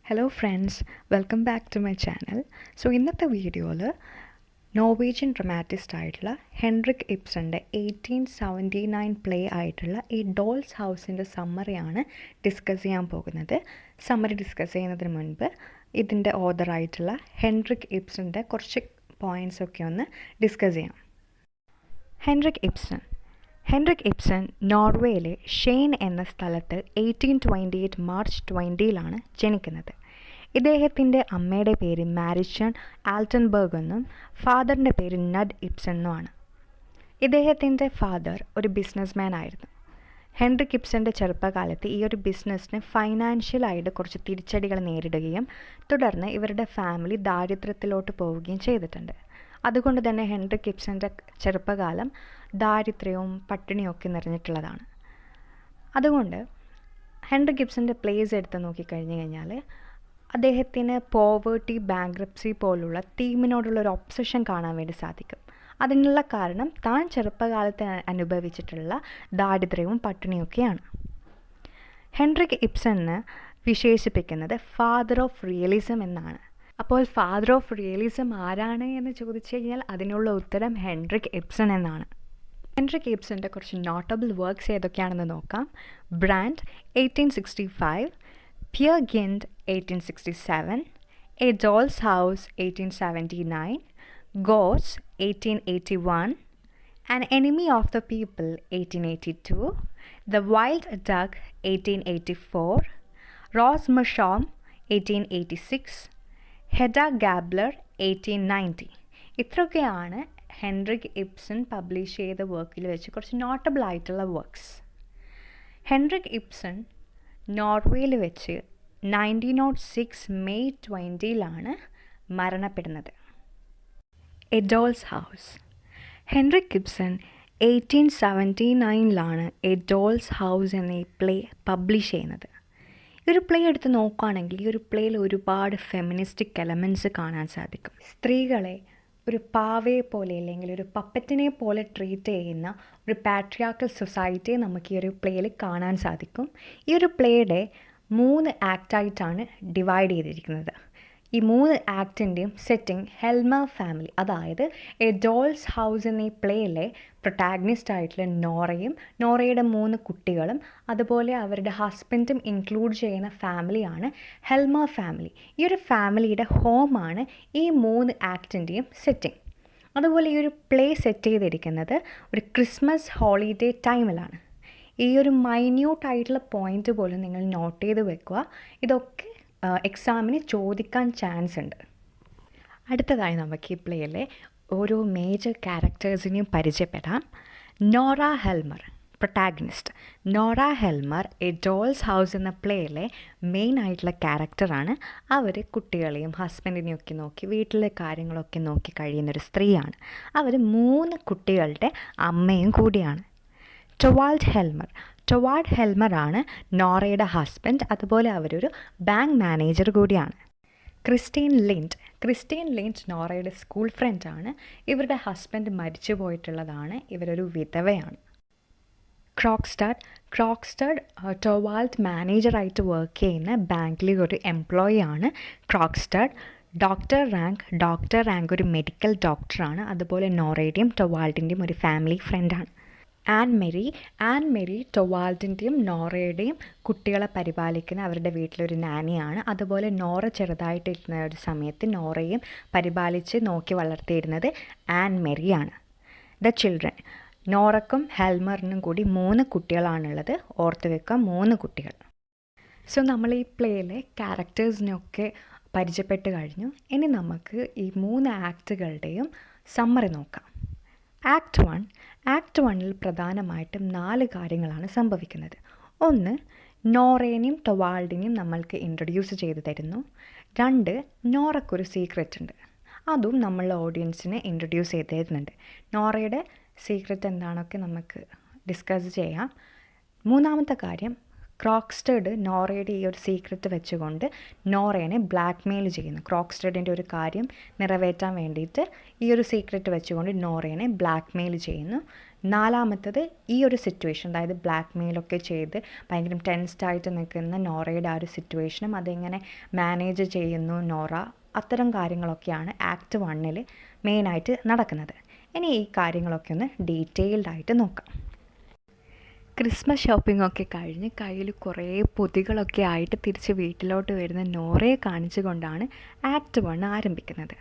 Hello friends, welcome back to my channel. So ഇന്നത്തെ വീഡിയോയിൽ Norwegian dramatist ആയിട്ടുള്ള Henrik ഇബ്സൻ്റെ 1879 പ്ലേ ആയിട്ടുള്ള ഈ ഡോൾസ് ഹൗസിൻ്റെ സമ്മറിയാണ് ഡിസ്കസ് ചെയ്യാൻ പോകുന്നത്. സമ്മറി ഡിസ്കസ് ചെയ്യുന്നതിന് മുൻപ് ഇതിൻ്റെ ഓഥറായിട്ടുള്ള ഹെൻറിക് ഇബ്സൻ്റെ കുറച്ച് പോയിൻറ്റ്സൊക്കെ ഒന്ന് ഡിസ്കസ് ചെയ്യാം. ഹെൻറിക് ഇബ്സൺ നോർവേയിലെ ഷെയ്ൻ എന്ന സ്ഥലത്ത് 1828 മാർച്ച് 20 ജനിക്കുന്നത്. ഇദ്ദേഹത്തിൻ്റെ അമ്മയുടെ പേര് മാരിച്ചൺ ആൽറ്റൻബർഗ് എന്നും ഫാദറിൻ്റെ പേര് നഡ് ഇബ്സൺ എന്നുമാണ്. ഇദ്ദേഹത്തിൻ്റെ ഫാദർ ഒരു ബിസിനസ്മാൻ ആയിരുന്നു. ഹെൻറിക് ഇബ്സൻ്റെ ചെറുപ്പകാലത്ത് ഈ ഒരു ബിസിനസ്സിന് ഫൈനാൻഷ്യലായിട്ട് കുറച്ച് തിരിച്ചടികൾ നേരിടുകയും തുടർന്ന് ഇവരുടെ ഫാമിലി ദാരിദ്ര്യത്തിലോട്ട് പോവുകയും ചെയ്തിട്ടുണ്ട്. അതുകൊണ്ട് തന്നെ ഹെൻറിക് ഇബ്സൻ്റെ ചെറുപ്പകാലം ദാരിദ്ര്യവും പട്ടിണിയൊക്കെ നിറഞ്ഞിട്ടുള്ളതാണ്. അതുകൊണ്ട് ഹെൻറിക് ഇബ്സൻ്റെ പ്ലേസ് എടുത്ത് നോക്കിക്കഴിഞ്ഞ് കഴിഞ്ഞാൽ അദ്ദേഹത്തിന് പോവേർട്ടി, ബാങ്ക്രപ്സി പോലുള്ള തീമിനോടുള്ളൊരു ഒബ്സഷൻ കാണാൻ വേണ്ടി സാധിക്കും. അതിനുള്ള കാരണം താൻ ചെറുപ്പകാലത്ത് അനുഭവിച്ചിട്ടുള്ള ദാരിദ്ര്യവും പട്ടിണിയൊക്കെയാണ്. ഹെൻറിക് ഇബ്സനെ വിശേഷിപ്പിക്കുന്നത് ഫാദർ ഓഫ് റിയലിസം എന്നാണ്. അപ്പോൾ ഫാദർ ഓഫ് റിയലിസം ആരാണ് എന്ന് ചോദിച്ചു കഴിഞ്ഞാൽ അതിനുള്ള ഉത്തരം ഹെൻറിക് ഇബ്സൺ എന്നാണ്. ഹെൻറിക് ഇബ്സൻ്റെ കുറച്ച് നോട്ടബിൾ വർക്ക്സ് ഏതൊക്കെയാണെന്ന് നോക്കാം. Brand 1865, Peer Gynt 1867, a doll's house 1879, ഗോസ് 1881, an enemy of the people 1882, the wild duck 1884, Rosmersholm 1886, Hedda Gabler 1890. ഇത്രയൊക്കെയാണ് ഹെൻറിക് ഇബ്സൺ പബ്ലിഷ് ചെയ്ത വർക്കിൽ വെച്ച് കുറച്ച് നോട്ടബിൾ ആയിട്ടുള്ള വർക്ക്സ്. ഹെൻറിക് ഇബ്സൺ നോർവേയിൽ വെച്ച് 1906 മെയ് 20 മരണപ്പെടുന്നത്. A doll's house. Henrik Ibsen 1879 a doll's house എന്ന ഈ പ്ലേ പബ്ലിഷ് ചെയ്യുന്നത്. ഈ ഒരു പ്ലേ എടുത്ത് നോക്കുകയാണെങ്കിൽ ഈ ഒരു പ്ലേയിൽ ഒരുപാട് ഫെമിനിസ്റ്റിക് എലമെൻറ്റ്സ് കാണാൻ സാധിക്കും. സ്ത്രീകളെ ഒരു പാവയെ പോലെ അല്ലെങ്കിൽ ഒരു പപ്പറ്റിനെ പോലെ ട്രീറ്റ് ചെയ്യുന്ന ഒരു പാട്രിയാർക്കൽ സൊസൈറ്റിയെ നമുക്ക് ഈ ഒരു പ്ലേയിൽ കാണാൻ സാധിക്കും. ഈ ഒരു പ്ലേയുടെ 3 ആക്റ്റായിട്ടാണ് ഡിവൈഡ് ചെയ്തിരിക്കുന്നത്. ഈ 3 ആക്ടിൻ്റെയും സെറ്റിംഗ് ഹെൽമർ ഫാമിലി, അതായത് എ ഡോൾസ് ഹൗസ് എന്ന ഈ പ്ലേയിലെ പ്രൊട്ടാഗനിസ്റ്റ് ആയിട്ടുള്ള നോറയുടെ 3 കുട്ടികളും അതുപോലെ അവരുടെ ഹസ്ബൻഡും ഇൻക്ലൂഡ് ചെയ്യുന്ന ഫാമിലിയാണ് ഹെൽമർ ഫാമിലി. ഈ ഒരു ഫാമിലിയുടെ ഹോമാണ് ഈ 3 ആക്ടിൻ്റെയും സെറ്റിംഗ്. അതുപോലെ ഈ ഒരു പ്ലേ സെറ്റ് ചെയ്തിരിക്കുന്നത് ഒരു ക്രിസ്മസ് ഹോളിഡേ ടൈമിലാണ്. ഈ ഒരു മൈന്യൂട്ടായിട്ടുള്ള പോയിൻ്റ് പോലും നിങ്ങൾ നോട്ട് ചെയ്ത് വെക്കുക. ഇതൊക്കെ എക്സാമിന് ചോദിക്കാൻ ചാൻസ് ഉണ്ട്. അടുത്തതായി നമുക്ക് ഈ പ്ലേയിലെ ഓരോ മേജർ ക്യാരക്ടേഴ്സിനെയും പരിചയപ്പെടാം. Nora Helmer, protagonist. Nora Helmer A doll's house എന്ന പ്ലേയിലെ മെയിൻ ആയിട്ടുള്ള ക്യാരക്ടറാണ്. അവർ കുട്ടികളെയും ഹസ്ബൻഡിനെയൊക്കെ നോക്കി വീട്ടിലെ കാര്യങ്ങളൊക്കെ നോക്കി കഴിയുന്നൊരു സ്ത്രീയാണ്. അവർ 3 കുട്ടികളുടെ അമ്മയും കൂടിയാണ്. ടൊവാൾഡ് ഹെൽമറാണ് നോറയുടെ ഹസ്ബൻഡ്. അതുപോലെ അവരൊരു ബാങ്ക് മാനേജർ കൂടിയാണ്. ക്രിസ്റ്റീൻ ലിൻഡ് നോറയുടെ സ്കൂൾ ഫ്രണ്ടാണ്. ഇവരുടെ ഹസ്ബൻഡ് മരിച്ചു പോയിട്ടുള്ളതാണ്. ഇവരൊരു വിധവയാണ്. ക്രോക്സ്റ്റഡ് ടൊവാൾഡ് മാനേജറായിട്ട് വർക്ക് ചെയ്യുന്ന ബാങ്കിലെ ഒരു എംപ്ലോയി ആണ് ക്രോക്സ്റ്റഡ്. ഡോക്ടർ റാങ്ക് ഒരു മെഡിക്കൽ ഡോക്ടറാണ്. അതുപോലെ നോറയുടെയും ടൊവാൾഡിൻ്റെയും ഒരു ഫാമിലി ഫ്രണ്ടാണ്. ആൻ മെറി ടൊവാൾഡിൻ്റെയും നോറയുടെയും കുട്ടികളെ പരിപാലിക്കുന്ന അവരുടെ വീട്ടിലൊരു നാനിയാണ്. അതുപോലെ നോറ ചെറുതായിട്ടിരുന്ന ഒരു സമയത്ത് നോറയും പരിപാലിച്ച് നോക്കി വളർത്തിയിരുന്നത് ആൻ മെറിയാണ്. The children. നോറക്കും ഹെൽമറിനും കൂടി 3 കുട്ടികളാണുള്ളത്. ഓർത്ത് വെക്കുക, 3 കുട്ടികൾ. സോ നമ്മൾ ഈ പ്ലേയിലെ ക്യാരക്ടേഴ്സിനൊക്കെ പരിചയപ്പെട്ട് കഴിഞ്ഞു. ഇനി നമുക്ക് ഈ 3 ആക്റ്റുകളുടെയും സമ്മറി നോക്കാം. ആക്ട് 1 പ്രധാനമായിട്ടും 4 കാര്യങ്ങളാണ് സംഭവിക്കുന്നത്. 1, നോറേനെയും ടൊവാൾഡിനെയും നമ്മൾക്ക് ഇൻട്രൊഡ്യൂസ് ചെയ്ത് തരുന്നു. 2, നോറയ്ക്കൊരു സീക്രറ്റ് ഉണ്ട്, അതും നമ്മളുടെ ഓഡിയൻസിനെ ഇൻട്രൊഡ്യൂസ് ചെയ്ത് തരുന്നുണ്ട്. നോറയുടെ സീക്രറ്റ് എന്താണൊക്കെ നമുക്ക് ഡിസ്കസ് ചെയ്യാം. 3ാമത്തെ കാര്യം, ക്രോക്സ്റ്റഡ് നോറയുടെ ഈ ഒരു സീക്രറ്റ് വെച്ചുകൊണ്ട് നോറേനെ ബ്ലാക്ക് മെയിൽ ചെയ്യുന്നു. ക്രോക്സ്റ്റഡിൻ്റെ ഒരു കാര്യം നിറവേറ്റാൻ വേണ്ടിയിട്ട് ഈ ഒരു സീക്രറ്റ് വെച്ചുകൊണ്ട് നോറേനെ ബ്ലാക്ക് മെയിൽ ചെയ്യുന്നു. നാലാമത്തത് ഈ ഒരു സിറ്റുവേഷൻ, അതായത് ബ്ലാക്ക് മെയിലൊക്കെ ചെയ്ത് ഭയങ്കര ടെൻസ്ഡായിട്ട് നിൽക്കുന്ന നോറയുടെ ആ ഒരു സിറ്റുവേഷനും അതെങ്ങനെ മാനേജ് ചെയ്യുന്നു നോറ, അത്തരം കാര്യങ്ങളൊക്കെയാണ് ആക്ട് 1 മെയിനായിട്ട് നടക്കുന്നത്. ഇനി ഈ കാര്യങ്ങളൊക്കെ ഒന്ന് ഡീറ്റെയിൽഡായിട്ട് നോക്കാം. ക്രിസ്മസ് ഷോപ്പിംഗ് ഒക്കെ കഴിഞ്ഞ് കയ്യിൽ കുറേ പൊതികളൊക്കെ ആയിട്ട് തിരിച്ച് വീട്ടിലോട്ട് വരുന്ന നോറയെ കാണിച്ചുകൊണ്ടാണ് ആക്ട് 1 ആരംഭിക്കുന്നത്.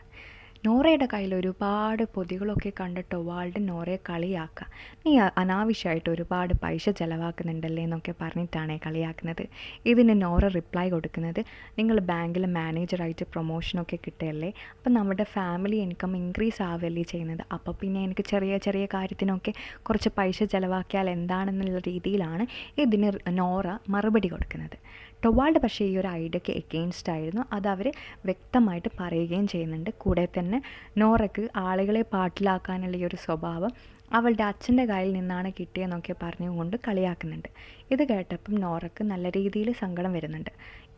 നോറയുടെ കയ്യിൽ ഒരുപാട് പൊതികളൊക്കെ കണ്ട് ടൊവാൾഡ് നോറയെ കളിയാക്കുക. നീ അനാവശ്യമായിട്ട് ഒരുപാട് പൈസ ചിലവാക്കുന്നുണ്ടല്ലേ എന്നൊക്കെ പറഞ്ഞിട്ടാണ് കളിയാക്കുന്നത്. ഇതിന് നോറ റിപ്ലൈ കൊടുക്കുന്നത്, നിങ്ങൾ ബാങ്കിൽ മാനേജറായിട്ട് പ്രൊമോഷനൊക്കെ കിട്ടുകയല്ലേ, അപ്പം നമ്മുടെ ഫാമിലി ഇൻകം ഇൻക്രീസ് ആവുകയല്ലേ ചെയ്യുന്നത്, അപ്പോൾ പിന്നെ എനിക്ക് ചെറിയ ചെറിയ കാര്യത്തിനൊക്കെ കുറച്ച് പൈസ ചിലവാക്കിയാൽ എന്താണെന്നുള്ള രീതിയിലാണ് ഇതിന് നോറ മറുപടി കൊടുക്കുന്നത്. ടൊവാൾഡ് പക്ഷേ ഈ ഒരു ഐഡിയയ്ക്ക് എഗെയിൻസ്റ്റ് ആയിരുന്നു. അതവർ വ്യക്തമായിട്ട് പറയുകയും ചെയ്യുന്നുണ്ട്. കൂടെ തന്നെ നോറയ്ക്ക് ആളുകളെ പാട്ടിലാക്കാനുള്ള ഈ ഒരു സ്വഭാവം അവളുടെ അച്ഛൻ്റെ കയ്യിൽ നിന്നാണ് കിട്ടിയെന്നൊക്കെ പറഞ്ഞുകൊണ്ട് കളിയാക്കുന്നുണ്ട്. ഇത് കേട്ടപ്പം നോറയ്ക്ക് നല്ല രീതിയിൽ സങ്കടം വരുന്നുണ്ട്.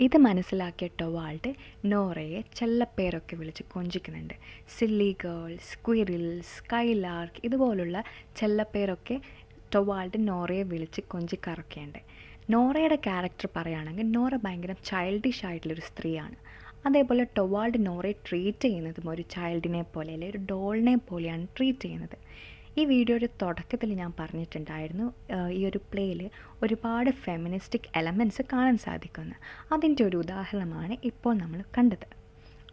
ഇത് മനസ്സിലാക്കിയ ടൊവാൾഡ് നോറയെ ചെല്ലപ്പേരൊക്കെ വിളിച്ച് കൊഞ്ചിക്കുന്നുണ്ട്. സില്ലി ഗേൾ, സ്ക്വിറിൽ, സ്കൈലാർക്ക് ഇതുപോലുള്ള ചെല്ലപ്പേരൊക്കെ ടൊവാൾഡ് നോറയെ വിളിച്ച് കൊഞ്ചിക്കറക്കേണ്ട. നോറയുടെ ക്യാരക്ടർ പറയുകയാണെങ്കിൽ നോറ ഭയങ്കര ചൈൽഡിഷ് ആയിട്ടുള്ളൊരു സ്ത്രീയാണ്. അതേപോലെ ടൊവാൾഡ് നോറയെ ട്രീറ്റ് ചെയ്യുന്നതും ഒരു ചൈൽഡിനെ പോലെ അല്ലെങ്കിൽ ഒരു ഡോളിനെ പോലെയാണ് ട്രീറ്റ് ചെയ്യുന്നത്. ഈ വീഡിയോയുടെ തുടക്കത്തിൽ ഞാൻ പറഞ്ഞിട്ടുണ്ടായിരുന്നു ഈ ഒരു പ്ലേയിൽ ഒരുപാട് ഫെമിനിസ്റ്റിക് എലമെൻറ്റ്സ് കാണാൻ സാധിക്കുമെന്ന്. അതിൻ്റെ ഒരു ഉദാഹരണമാണ് ഇപ്പോൾ നമ്മൾ കണ്ടത്.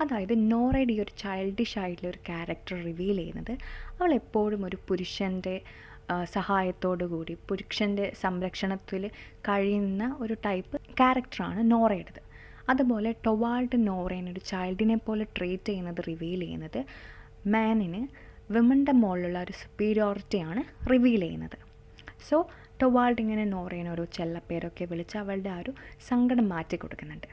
അതായത് നോറയുടെ ഈ ഒരു ചൈൽഡിഷ് ആയിട്ടുള്ള ഒരു ക്യാരക്ടർ റിവീൽ ചെയ്യുന്നത് അവൾ എപ്പോഴും ഒരു പുരുഷൻ്റെ സഹായത്തോടു കൂടി പുരുഷൻ്റെ സംരക്ഷണത്തിൽ കഴിയുന്ന ഒരു ടൈപ്പ് ക്യാരക്ടറാണ് നോറയുടേത്. അതുപോലെ ടൊവാൾഡ് നോറേനെ ഒരു ചൈൽഡിനെ പോലെ ട്രീറ്റ് ചെയ്യുന്നത് റിവീൽ ചെയ്യുന്നത് മാനിന് വിമൻ്റെ മുകളിലുള്ള ഒരു സുപ്പീരിയോറിറ്റിയാണ് റിവീൽ ചെയ്യുന്നത്. സോ ടൊവാൾഡ് ഇങ്ങനെ നോറേനെ ഒരു ചെല്ലപ്പേരൊക്കെ വിളിച്ച് അവളുടെ ആ ഒരു സങ്കടം മാറ്റി കൊടുക്കുന്നുണ്ട്.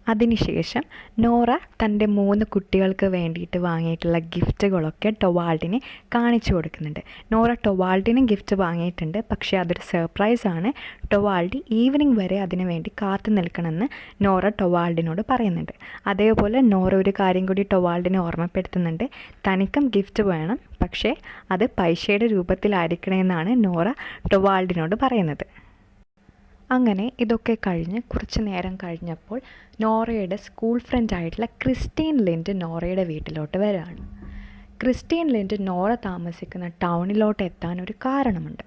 അതിനുശേഷം നോറ തൻ്റെ 3 കുട്ടികൾക്ക് വേണ്ടിയിട്ട് വാങ്ങിയിട്ടുള്ള ഗിഫ്റ്റുകളൊക്കെ ടൊവാൾഡിനെ കാണിച്ചു കൊടുക്കുന്നുണ്ട്. നോറ ടൊവാൾഡിന് ഗിഫ്റ്റ് വാങ്ങിയിട്ടുണ്ട്, പക്ഷേ അതൊരു സർപ്രൈസാണ്. ടൊവാൾഡ് ഈവനിങ് വരെ അതിനു വേണ്ടി കാത്തു നിൽക്കണമെന്ന് നോറ ടൊവാൾഡിനോട് പറയുന്നുണ്ട്. അതേപോലെ നോറ ഒരു കാര്യം കൂടി ടൊവാൾഡിനെ ഓർമ്മപ്പെടുത്തുന്നുണ്ട്, തനിക്കും ഗിഫ്റ്റ് വേണം, പക്ഷേ അത് പൈസയുടെ രൂപത്തിലായിരിക്കണമെന്നാണ് നോറ ടൊവാൾഡിനോട് പറയുന്നത്. അങ്ങനെ ഇതൊക്കെ കഴിഞ്ഞ് കുറച്ച് നേരം കഴിഞ്ഞപ്പോൾ നോറയുടെ സ്കൂൾ ഫ്രണ്ടായിട്ടുള്ള ക്രിസ്റ്റീൻ ലിൻഡ് നോറയുടെ വീട്ടിലോട്ട് വരികയാണ്. ക്രിസ്റ്റീൻ ലിൻഡ് നോറ താമസിക്കുന്ന ടൗണിലോട്ട് എത്താൻ ഒരു കാരണമുണ്ട്.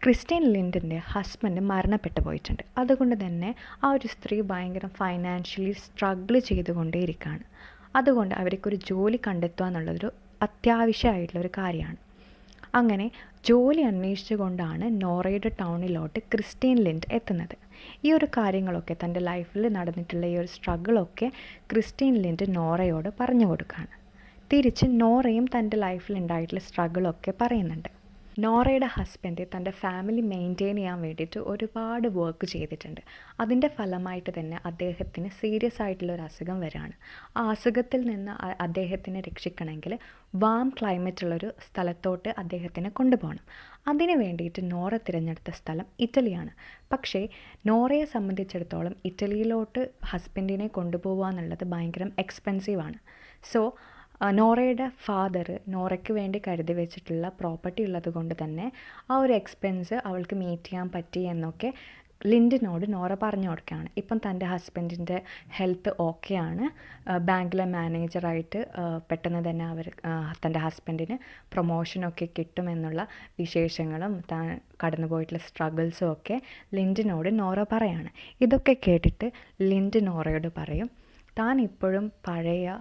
ക്രിസ്റ്റീൻ ലിൻഡിൻ്റെ ഹസ്ബൻഡ് മരണപ്പെട്ടു പോയിട്ടുണ്ട്. അതുകൊണ്ട് തന്നെ ആ ഒരു സ്ത്രീ ഭയങ്കര ഫൈനാൻഷ്യലി സ്ട്രഗിൾ ചെയ്തുകൊണ്ടേയിരിക്കുകയാണ്. അതുകൊണ്ട് അവർക്കൊരു ജോലി കണ്ടെത്തുക എന്നുള്ളതൊരു അത്യാവശ്യമായിട്ടുള്ളൊരു കാര്യമാണ്. അങ്ങനെ ജോലി അന്വേഷിച്ചുകൊണ്ടാണ് നോറയുടെ ടൗണിലോട്ട് ക്രിസ്റ്റീൻ ലിൻഡ് എത്തുന്നത്. ഈ ഒരു കാര്യങ്ങളൊക്കെ തൻ്റെ ലൈഫിൽ നടന്നിട്ടുള്ള ഈ ഒരു സ്ട്രഗിളൊക്കെ ക്രിസ്റ്റീൻ ലിൻഡ് നോറയോട് പറഞ്ഞു കൊടുക്കുകയാണ്. തിരിച്ച് നോറയും തൻ്റെ ലൈഫിൽ ഉണ്ടായിട്ടുള്ള സ്ട്രഗിളൊക്കെ പറയുന്നുണ്ട്. നോറയുടെ ഹസ്ബൻഡ് തൻ്റെ ഫാമിലി മെയിൻറ്റെയിൻ ചെയ്യാൻ വേണ്ടിയിട്ട് ഒരുപാട് വർക്ക് ചെയ്തിട്ടുണ്ട്. അതിൻ്റെ ഫലമായിട്ട് തന്നെ അദ്ദേഹത്തിന് സീരിയസ് ആയിട്ടുള്ളൊരു അസുഖം വരികയാണ്. ആ അസുഖത്തിൽ നിന്ന് അദ്ദേഹത്തിനെ രക്ഷിക്കണമെങ്കിൽ വാം ക്ലൈമറ്റുള്ളൊരു സ്ഥലത്തോട്ട് അദ്ദേഹത്തിനെ കൊണ്ടുപോകണം. അതിന് വേണ്ടിയിട്ട് നോറ തിരഞ്ഞെടുത്ത സ്ഥലം ഇറ്റലിയാണ്. പക്ഷേ നോറയെ സംബന്ധിച്ചിടത്തോളം ഇറ്റലിയിലോട്ട് ഹസ്ബൻഡിനെ കൊണ്ടുപോകുക എന്നുള്ളത് ഭയങ്കര എക്സ്പെൻസീവാണ്. സോ നോറയുടെ ഫാദർ നോറയ്ക്ക് വേണ്ടി കരുതി വെച്ചിട്ടുള്ള പ്രോപ്പർട്ടി ഉള്ളത് കൊണ്ട് തന്നെ ആ ഒരു എക്സ്പെൻസ് അവൾക്ക് മീറ്റ് ചെയ്യാൻ പറ്റി എന്നൊക്കെ ലിൻഡിനോട് നോറ പറഞ്ഞു കൊടുക്കുകയാണ്. ഇപ്പം തൻ്റെ ഹസ്ബൻഡിൻ്റെ ഹെൽത്ത് ഓക്കെയാണ്. ബാങ്കിലെ മാനേജറായിട്ട് പെട്ടെന്ന് തന്നെ തൻ്റെ ഹസ്ബൻഡിന് പ്രൊമോഷനൊക്കെ കിട്ടുമെന്നുള്ള വിശേഷങ്ങളും താൻ കടന്നു പോയിട്ടുള്ള സ്ട്രഗിൾസും ഒക്കെ ലിൻഡിനോട് നോറ പറയാണ്. ഇതൊക്കെ കേട്ടിട്ട് ലിൻഡ് നോറയോട് പറയും, താൻ ഇപ്പോഴും പഴയ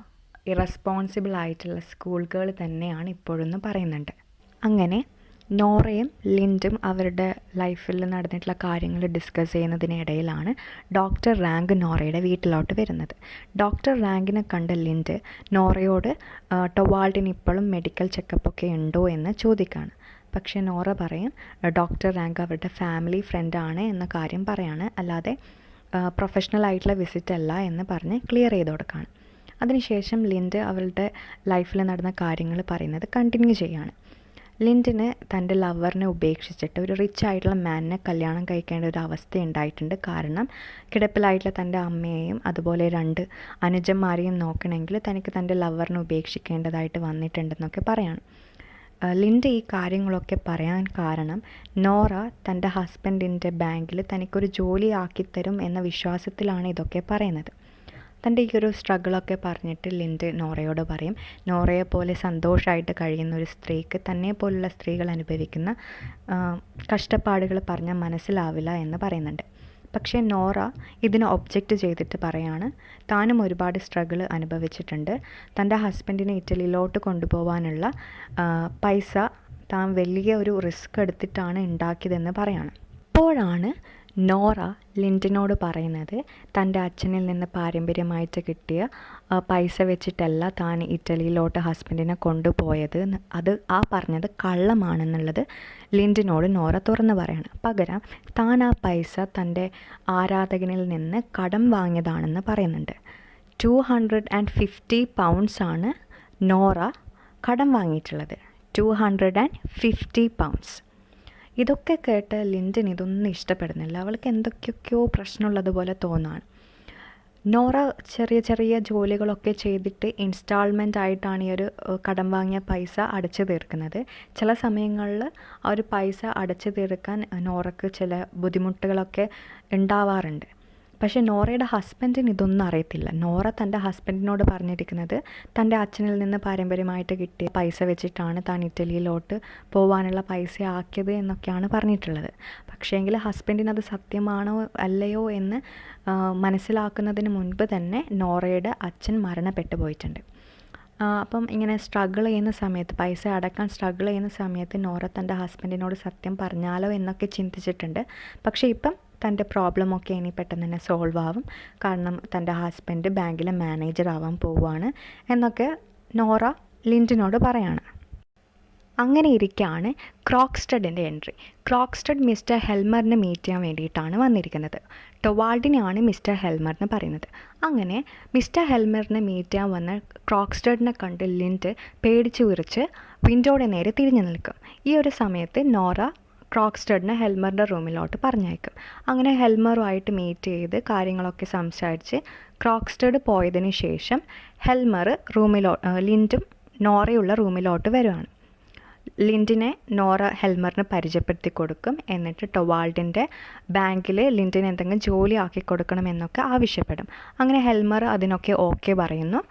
ഇറസ്പോൺസിബിൾ ആയിട്ടുള്ള സ്കൂൾ ഗേൾ തന്നെയാണ് ഇപ്പോഴെന്ന് പറയുന്നുണ്ട്. അങ്ങനെ നോറയും ലിൻഡും അവരുടെ ലൈഫിൽ നടന്നിട്ടുള്ള കാര്യങ്ങൾ ഡിസ്കസ് ചെയ്യുന്നതിനിടയിലാണ് ഡോക്ടർ റാങ്ക് നോറയുടെ വീട്ടിലോട്ട് വരുന്നത്. ഡോക്ടർ റാങ്കിനെ കണ്ട ലിൻഡ് നോറയോട് ടൊവാൾഡിന് ഇപ്പോഴും മെഡിക്കൽ ചെക്കപ്പൊക്കെ ഉണ്ടോ എന്ന് ചോദിക്കുകയാണ്. പക്ഷേ നോറ പറയും ഡോക്ടർ റാങ്ക് അവരുടെ ഫാമിലി ഫ്രണ്ടാണ് എന്ന കാര്യം പറയാണ്, അല്ലാതെ പ്രൊഫഷണൽ ആയിട്ടുള്ള വിസിറ്റ് അല്ല എന്ന് പറഞ്ഞ് ക്ലിയർ ചെയ്ത് കൊടുക്കുകയാണ്. അതിനുശേഷം ലിൻഡ് അവളുടെ ലൈഫിൽ നടന്ന കാര്യങ്ങൾ പറയുന്നത് കണ്ടിന്യൂ ചെയ്യാണ്. ലിൻഡിന് തൻ്റെ ലവറിനെ ഉപേക്ഷിച്ചിട്ട് ഒരു റിച്ച് ആയിട്ടുള്ള മാനിനെ കല്യാണം കഴിക്കേണ്ട ഒരു അവസ്ഥ ഉണ്ടായിട്ടുണ്ട്. കാരണം കിടപ്പിലായിട്ടുള്ള തൻ്റെ അമ്മയെയും അതുപോലെ 2 അനുജന്മാരെയും നോക്കണമെങ്കിൽ തനിക്ക് തൻ്റെ ലവറിനെ ഉപേക്ഷിക്കേണ്ടതായിട്ട് വന്നിട്ടുണ്ടെന്നൊക്കെ പറയാണ്. ലിൻഡ ഈ കാര്യങ്ങളൊക്കെ പറയാൻ കാരണം നോറ തൻ്റെ ഹസ്ബൻഡിൻ്റെ ബാങ്കിൽ തനിക്കൊരു ജോലി ആക്കിത്തരും എന്ന വിശ്വാസത്തിലാണ് ഇതൊക്കെ പറയുന്നത്. തൻ്റെ ഈ ഒരു സ്ട്രഗിളൊക്കെ പറഞ്ഞിട്ട് ലിൻഡ നോറയോട് പറയും, നോറയെ പോലെ സന്തോഷമായിട്ട് കഴിയുന്ന ഒരു സ്ത്രീക്ക് തന്നെ പോലുള്ള സ്ത്രീകൾ അനുഭവിക്കുന്ന കഷ്ടപ്പാടുകൾ പറഞ്ഞാൽ മനസ്സിലാവില്ല എന്ന് പറയുന്നുണ്ട്. പക്ഷേ നോറ ഇതിന് ഒബ്ജക്റ്റ് ചെയ്തിട്ട് പറയാണ്, താനും ഒരുപാട് സ്ട്രഗിൾ അനുഭവിച്ചിട്ടുണ്ട്. തൻ്റെ ഹസ്ബൻഡിനെ ഇറ്റലിയിലോട്ട് കൊണ്ടുപോകാനുള്ള പൈസ താൻ വലിയ ഒരു റിസ്ക് എടുത്തിട്ടാണ് ഉണ്ടാക്കിയതെന്ന് പറയാണ്. അപ്പോഴാണ് നോറ ലിൻഡിനോട് പറയുന്നത്, തൻ്റെ അച്ഛനിൽ നിന്ന് പാരമ്പര്യമായിട്ട് കിട്ടിയ പൈസ വെച്ചിട്ടല്ല താൻ ഇറ്റലിയിലോട്ട് ഹസ്ബൻഡിനെ കൊണ്ടുപോയത്, അത് പറഞ്ഞത് കള്ളമാണെന്നുള്ളത് ലിൻഡിനോട് നോറ തുറന്നു പറയണം. പകരം താൻ ആ പൈസ തൻ്റെ ആരാധകനിൽ നിന്ന് കടം വാങ്ങിയതാണെന്ന് പറയുന്നുണ്ട്. 250 പൗണ്ട്സാണ് നോറ കടം വാങ്ങിയിട്ടുള്ളത്. 250 പൗണ്ട്സ്. ഇതൊക്കെ കേട്ട് ലിൻഡിന് ഇതൊന്നും ഇഷ്ടപ്പെടുന്നില്ല. അവൾക്ക് എന്തൊക്കെയൊക്കെയോ പ്രശ്നമുള്ളതുപോലെ തോന്നുകയാണ്. നോറ ചെറിയ ചെറിയ ജോലികളൊക്കെ ചെയ്തിട്ട് ഇൻസ്റ്റാൾമെൻ്റ് ആയിട്ടാണ് ഈ ഒരു കടം വാങ്ങിയ പൈസ അടച്ചു തീർക്കുന്നത്. ചില സമയങ്ങളിൽ ആ ഒരു പൈസ അടച്ചു തീർക്കാൻ നോറയ്ക്ക് ചില ബുദ്ധിമുട്ടുകളൊക്കെ ഉണ്ടാവാറുണ്ട്. പക്ഷേ നോറയുടെ ഹസ്ബൻഡിന് ഇതൊന്നും അറിയത്തില്ല. നോറ തൻ്റെ ഹസ്ബൻഡിനോട് പറഞ്ഞിരിക്കുന്നത് തൻ്റെ അച്ഛനിൽ നിന്ന് പാരമ്പര്യമായിട്ട് കിട്ടിയ പൈസ വെച്ചിട്ടാണ് താൻ ഇറ്റലിയിലോട്ട് പോകാനുള്ള പൈസ ആക്കിയത് എന്നൊക്കെയാണ് പറഞ്ഞിട്ടുള്ളത്. പക്ഷേങ്കിൽ ഹസ്ബൻഡിന് അത് സത്യമാണോ അല്ലയോ എന്ന് മനസ്സിലാക്കുന്നതിന് മുൻപ് തന്നെ നോറയുടെ അച്ഛൻ മരണപ്പെട്ടു പോയിട്ടുണ്ട്. അപ്പം ഇങ്ങനെ സ്ട്രഗിൾ ചെയ്യുന്ന സമയത്ത്, പൈസ അടക്കാൻ സ്ട്രഗിൾ ചെയ്യുന്ന സമയത്ത് നോറ തൻ്റെ ഹസ്ബൻഡിനോട് സത്യം പറഞ്ഞാലോ എന്നൊക്കെ ചിന്തിച്ചിട്ടുണ്ട്. പക്ഷേ ഇപ്പം തൻ്റെ പ്രോബ്ലമൊക്കെ ഇനി പെട്ടെന്ന് തന്നെ സോൾവ് ആവും, കാരണം തൻ്റെ ഹസ്ബൻഡ് ബാങ്കിലെ മാനേജർ ആവാൻ പോവുകയാണ് എന്നൊക്കെ നോറ ലിൻഡിനോട് പറയാണ്. അങ്ങനെ ഇരിക്കുകയാണ് ക്രോക്സ്റ്റഡിൻ്റെ എൻട്രി. ക്രോക്സ്റ്റഡ് മിസ്റ്റർ ഹെൽമറിനെ മീറ്റ് ചെയ്യാൻ വേണ്ടിയിട്ടാണ് വന്നിരിക്കുന്നത്. ടൊവാൾഡിനെയാണ് മിസ്റ്റർ ഹെൽമർ എന്ന് പറയുന്നത്. അങ്ങനെ മിസ്റ്റർ ഹെൽമറിനെ മീറ്റ് ചെയ്യാൻ വന്ന ക്രോക്സ്റ്റഡിനെ കണ്ട് ലിൻഡ് പേടിച്ച് വിറച്ച് വിൻഡോയുടെ നേരെ തിരിഞ്ഞു നിൽക്കും. ഈ ഒരു സമയത്ത് നോറ ക്രോക്സ്റ്റഡിനെ ഹെൽമറിൻ്റെ റൂമിലോട്ട് പറഞ്ഞയക്കും. അങ്ങനെ ഹെൽമറുമായിട്ട് മീറ്റ് ചെയ്ത് കാര്യങ്ങളൊക്കെ സംസാരിച്ച് ക്രോക്സ്റ്റഡ് പോയതിന് ശേഷം ഹെൽമർ ലിൻഡും നോറയുള്ള റൂമിലോട്ട് വരുവാണ്. ലിൻഡിനെ നോറ ഹെൽമറിന് പരിചയപ്പെടുത്തി കൊടുക്കും. എന്നിട്ട് ടൊവാൾഡിൻ്റെ ബാങ്കിൽ ലിൻഡിന് എന്തെങ്കിലും ജോലി ആക്കി കൊടുക്കണം എന്നൊക്കെ ആവശ്യപ്പെടും. അങ്ങനെ ഹെൽമർ അതിനൊക്കെ ഓക്കെ പറയുന്നു.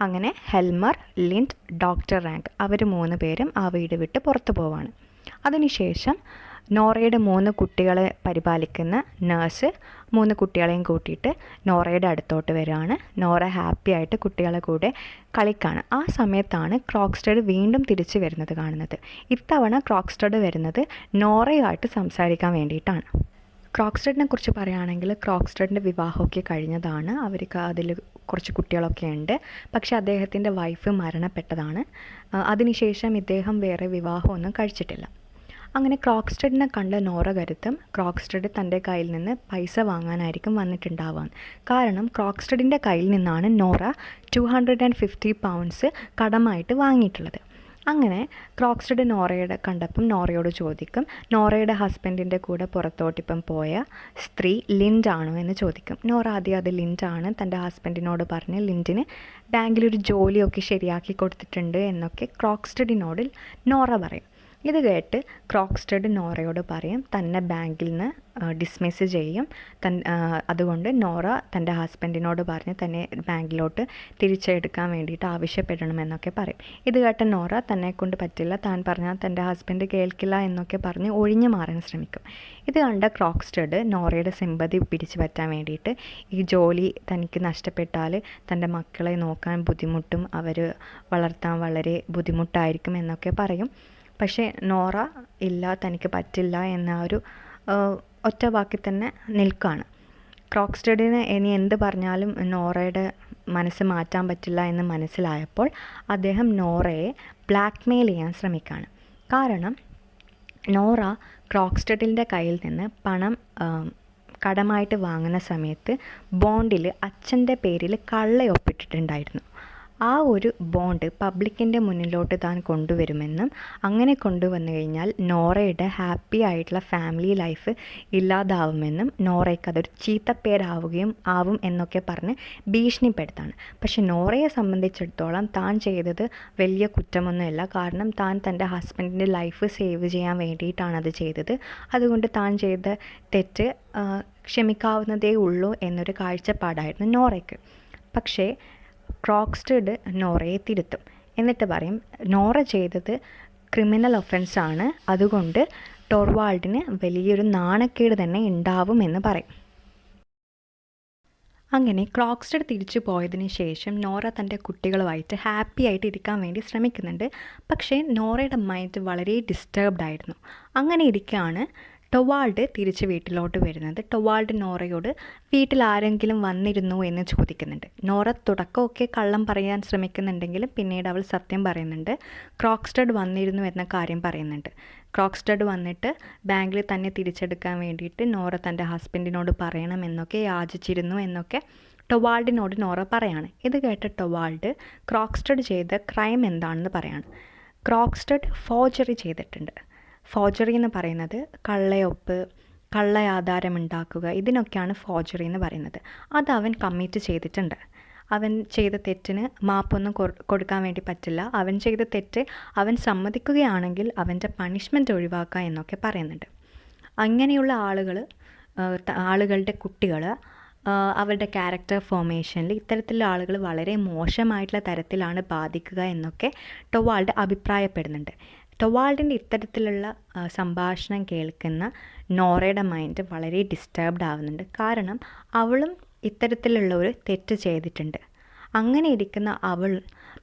അങ്ങനെ ഹെൽമർ, ലിൻഡ്, ഡോക്ടർ റാങ്ക് അവർ 3 പേരും ആ വീട് വിട്ട് പുറത്തു പോവാണ്. അതിനുശേഷം നോറയുടെ 3 കുട്ടികളെ പരിപാലിക്കുന്ന നേഴ്സ് 3 കുട്ടികളെയും കൂട്ടിയിട്ട് നോറയുടെ അടുത്തോട്ട് വരികയാണ്. നോറ ഹാപ്പി ആയിട്ട് കുട്ടികളെ കൂടെ കളിക്കാണ്. ആ സമയത്താണ് ക്രോക്സ്റ്റഡ് വീണ്ടും തിരിച്ചു വരുന്നത് കാണുന്നത്. ഇത്തവണ ക്രോക്സ്റ്റഡ് വരുന്നത് നോറയുമായിട്ട് സംസാരിക്കാൻ വേണ്ടിയിട്ടാണ്. ക്രോക്സ്റ്റഡിനെ കുറിച്ച് പറയുകയാണെങ്കിൽ ക്രോക്സ്റ്റഡിൻ്റെ വിവാഹമൊക്കെ കഴിഞ്ഞതാണ്. അവർക്ക് അതിൽ കുറച്ച് കുട്ടികളൊക്കെ ഉണ്ട്. പക്ഷേ അദ്ദേഹത്തിൻ്റെ വൈഫ് മരണപ്പെട്ടതാണ്. അതിനുശേഷം ഇദ്ദേഹം വേറെ വിവാഹമൊന്നും കഴിച്ചിട്ടില്ല. അങ്ങനെ ക്രോക്സ്റ്റഡിനെ കണ്ട നോറ കരുത്തും ക്രോക്സ്റ്റഡ് തൻ്റെ കയ്യിൽ നിന്ന് പൈസ വാങ്ങാനായിരിക്കും വന്നിട്ടുണ്ടാവാൻ. കാരണം ക്രോക്സ്റ്റഡിൻ്റെ കയ്യിൽ നിന്നാണ് നോറ 250 പൗണ്ട്സ് കടമായിട്ട് വാങ്ങിയിട്ടുള്ളത്. അങ്ങനെ ക്രോക്സ്റ്റഡ് നോറയുടെ കണ്ടപ്പം നോറയോട് ചോദിക്കും, നോറയുടെ ഹസ്ബൻഡിൻ്റെ കൂടെ പുറത്തോട്ടിപ്പം പോയ സ്ത്രീ ലിൻഡാണോ എന്ന് ചോദിക്കും. നോറ ആദ്യം അത് ലിൻഡാണ്, തൻ്റെ ഹസ്ബൻഡിനോട് പറഞ്ഞ് ലിൻഡിന് ബാങ്കിലൊരു ജോലിയൊക്കെ ശരിയാക്കി കൊടുത്തിട്ടുണ്ട് എന്നൊക്കെ ക്രോക്സ്റ്റഡിനോട് നോറ പറയും. ഇത് കേട്ട് ക്രോക്സ്റ്റഡ് നോറയോട് പറയും തന്നെ ബാങ്കിൽ നിന്ന് ഡിസ്മിസ് ചെയ്യും. അതുകൊണ്ട് നോറ തൻ്റെ ഹസ്ബൻഡിനോട് പറഞ്ഞ് തന്നെ ബാങ്കിലോട്ട് തിരിച്ചെടുക്കാൻ വേണ്ടിയിട്ട് ആവശ്യപ്പെടണമെന്നൊക്കെ പറയും. ഇത് കേട്ട നോറ തന്നെക്കൊണ്ട് പറ്റില്ല, താൻ പറഞ്ഞാൽ തൻ്റെ ഹസ്ബൻഡ് കേൾക്കില്ല എന്നൊക്കെ പറഞ്ഞ് ഒഴിഞ്ഞു മാറാൻ ശ്രമിക്കും. ഇത് കണ്ട ക്രോക്സ്റ്റഡ് നോറയുടെ സിമ്പതി പിടിച്ചു പറ്റാൻ വേണ്ടിയിട്ട് ഈ ജോലി തനിക്ക് നഷ്ടപ്പെട്ടാൽ തൻ്റെ മക്കളെ നോക്കാൻ ബുദ്ധിമുട്ടും അവർ വളർത്താൻ വളരെ ബുദ്ധിമുട്ടായിരിക്കും എന്നൊക്കെ പറയും. പക്ഷേ നോറ ഇല്ല, തനിക്ക് പറ്റില്ല എന്ന ഒരു ഒറ്റ വാക്കിൽ തന്നെ നിൽക്കുകയാണ്. ക്രോക്സ്റ്റഡിന് ഇനി എന്ത് പറഞ്ഞാലും നോറയുടെ മനസ്സ് മാറ്റാൻ പറ്റില്ല എന്ന് മനസ്സിലായപ്പോൾ അദ്ദേഹം നോറയെ ബ്ലാക്ക്മെയിൽ ചെയ്യാൻ ശ്രമിക്കുകയാണ്. കാരണം നോറ ക്രോക്സ്റ്റഡിൻ്റെ കയ്യിൽ നിന്ന് പണം കടമായിട്ട് വാങ്ങുന്ന സമയത്ത് ബോണ്ടിൽ അച്ഛൻ്റെ പേരിൽ കള്ളയൊപ്പിട്ടിട്ടുണ്ടായിരുന്നു. ആ ഒരു ബോണ്ട് പബ്ലിക്കിൻ്റെ മുന്നിലോട്ട് താൻ കൊണ്ടുവരുമെന്നും അങ്ങനെ കൊണ്ടുവന്നു കഴിഞ്ഞാൽ നോറയുടെ ഹാപ്പി ആയിട്ടുള്ള ഫാമിലി ലൈഫ് ഇല്ലാതാവുമെന്നും നോറയ്ക്ക് അതൊരു ആവും എന്നൊക്കെ പറഞ്ഞ് ഭീഷണിപ്പെടുത്താണ്. പക്ഷെ നോറയെ സംബന്ധിച്ചിടത്തോളം താൻ ചെയ്തത് വലിയ കുറ്റമൊന്നുമില്ല. കാരണം താൻ തൻ്റെ ഹസ്ബൻഡിൻ്റെ ലൈഫ് സേവ് ചെയ്യാൻ വേണ്ടിയിട്ടാണ് അത് ചെയ്തത്. അതുകൊണ്ട് താൻ ചെയ്ത തെറ്റ് ക്ഷമിക്കാവുന്നതേ ഉള്ളൂ എന്നൊരു കാഴ്ചപ്പാടായിരുന്നു നോറയ്ക്ക്. പക്ഷേ ക്രോക്സ്റ്റഡ് നോറയെ തിരുത്തും. എന്നിട്ട് പറയും നോറ ചെയ്തത് ക്രിമിനൽ ഒഫൻസാണ്, അതുകൊണ്ട് ടോർവാൾഡിന് വലിയൊരു നാണക്കേട് തന്നെ ഉണ്ടാവും എന്ന് പറയും. അങ്ങനെ ക്രോക്സ്റ്റഡ് തിരിച്ചു പോയതിന് ശേഷം നോറ തൻ്റെ കുട്ടികളുമായിട്ട് ഹാപ്പി ആയിട്ട് ഇരിക്കാൻ വേണ്ടി ശ്രമിക്കുന്നുണ്ട്. പക്ഷേ നോറയുടെ മൈൻഡ് വളരെ ഡിസ്റ്റർബ്ഡ് ആയിരുന്നു. അങ്ങനെ ഇരിക്കുകയാണ് ടൊവാൾഡ് തിരിച്ച് വീട്ടിലോട്ട് വരുന്നത്. ടൊവാൾഡ് നോറയോട് വീട്ടിൽ ആരെങ്കിലും വന്നിരുന്നു എന്ന് ചോദിക്കുന്നുണ്ട്. നോറ തുടക്കമൊക്കെ കള്ളം പറയാൻ ശ്രമിക്കുന്നുണ്ടെങ്കിലും പിന്നീട് അവൾ സത്യം പറയുന്നുണ്ട്. ക്രോക്സ്റ്റഡ് വന്നിരുന്നു എന്ന കാര്യം പറയുന്നുണ്ട്. ക്രോക്സ്റ്റഡ് വന്നിട്ട് ബാങ്കിൽ തന്നെ തിരിച്ചെടുക്കാൻ വേണ്ടിയിട്ട് നോറ തൻ്റെ ഹസ്ബൻഡിനോട് പറയണമെന്നൊക്കെ യാചിച്ചിരുന്നു എന്നൊക്കെ ടൊവാൾഡിനോട് നോറ പറയാണ്. ഇത് കേട്ട ടൊവാൾഡ് ക്രോക്സ്റ്റഡ് ചെയ്ത ക്രൈം എന്താണെന്ന് പറയാണ്. ക്രോക്സ്റ്റഡ് ഫോർജറി ചെയ്തിട്ടുണ്ട്. ഫോർജറി എന്ന് പറയുന്നത് കള്ളയൊപ്പ്, കള്ളയാധാരമുണ്ടാക്കുക, ഇതിനൊക്കെയാണ് ഫോർജറി എന്ന് പറയുന്നത്. അത് അവൻ കമ്മിറ്റ് ചെയ്തിട്ടുണ്ട്. അവൻ ചെയ്ത തെറ്റിന് മാപ്പൊന്നും കൊടുക്കാൻ വേണ്ടി പറ്റില്ല. അവൻ ചെയ്ത തെറ്റ് അവൻ സമ്മതിക്കുകയാണെങ്കിൽ അവൻ്റെ പണിഷ്മെൻറ്റ് ഒഴിവാക്കുക എന്നൊക്കെ പറയുന്നുണ്ട്. അങ്ങനെയുള്ള ആളുകളുടെ കുട്ടികൾ അവരുടെ ക്യാരക്ടർ ഫോർമേഷനിൽ ഇത്തരത്തിലുള്ള ആളുകൾ വളരെ മോശമായിട്ടുള്ള തരത്തിലാണ് ബാധിക്കുക എന്നൊക്കെ ടൊവാൾഡ് അഭിപ്രായപ്പെടുന്നുണ്ട്. ടൊവാൾഡിൻ്റെ ഇത്തരത്തിലുള്ള സംഭാഷണം കേൾക്കുന്ന നോറയുടെ മൈൻഡ് വളരെ ഡിസ്റ്റർബ്ഡ് ആവുന്നുണ്ട്. കാരണം അവളും ഇത്തരത്തിലുള്ള ഒരു തെറ്റ് ചെയ്തിട്ടുണ്ട്. അങ്ങനെ ഇരിക്കുന്ന അവൾ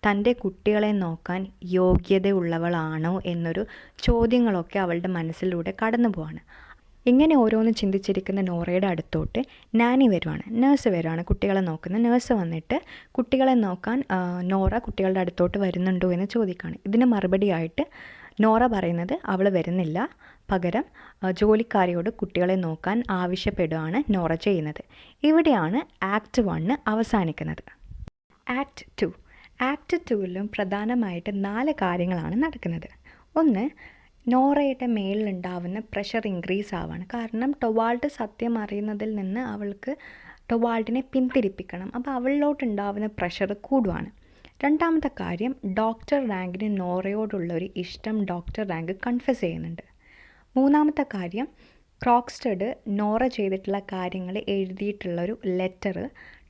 തൻ്റെ കുട്ടികളെ നോക്കാൻ യോഗ്യതയുള്ളവളാണോ എന്നൊരു ചോദ്യങ്ങളൊക്കെ അവളുടെ മനസ്സിലൂടെ കടന്നു പോവാണ്. ഇങ്ങനെ ഓരോന്ന് ചിന്തിച്ചിരിക്കുന്ന നോറയുടെ അടുത്തോട്ട് നാനി വരുവാണ്, നേഴ്സ് വരുവാണ്, കുട്ടികളെ നോക്കുന്ന നേഴ്സ് വന്നിട്ട് കുട്ടികളെ നോക്കാൻ നോറ കുട്ടികളുടെ അടുത്തോട്ട് വരുന്നുണ്ടോ എന്ന് ചോദിക്കുകയാണ്. ഇതിന് മറുപടിയായിട്ട് നോറ പറയുന്നത് അവൾ വരുന്നില്ല, പകരം ജോലിക്കാരിയോട് കുട്ടികളെ നോക്കാൻ ആവശ്യപ്പെടുകയാണ് നോറ ചെയ്യുന്നത്. ഇവിടെയാണ് ആക്ട് 1 അവസാനിക്കുന്നത്. ആക്ട് 2ലും പ്രധാനമായിട്ട് 4 കാര്യങ്ങളാണ് നടക്കുന്നത്. ഒന്ന്, നോറയുടെ മേലിലുണ്ടാവുന്ന പ്രഷർ ഇൻക്രീസ് ആവാണ്. കാരണം ടൊവാൾഡ് സത്യം അറിയുന്നതിൽ നിന്ന് അവൾക്ക് ടൊവാൾഡിനെ പിന്തിരിപ്പിക്കണം. അപ്പോൾ അവളിലോട്ടുണ്ടാവുന്ന പ്രഷർ കൂടുവാണ്. രണ്ടാമത്തെ കാര്യം, ഡോക്ടർ റാങ്കിന് നോറയോടുള്ളൊരു ഇഷ്ടം ഡോക്ടർ റാങ്ക് കൺഫെസ് ചെയ്യുന്നുണ്ട്. മൂന്നാമത്തെ കാര്യം, ക്രോക്സ്റ്റഡ് നോറ ചെയ്തിട്ടുള്ള കാര്യങ്ങൾ എഴുതിയിട്ടുള്ളൊരു ലെറ്റർ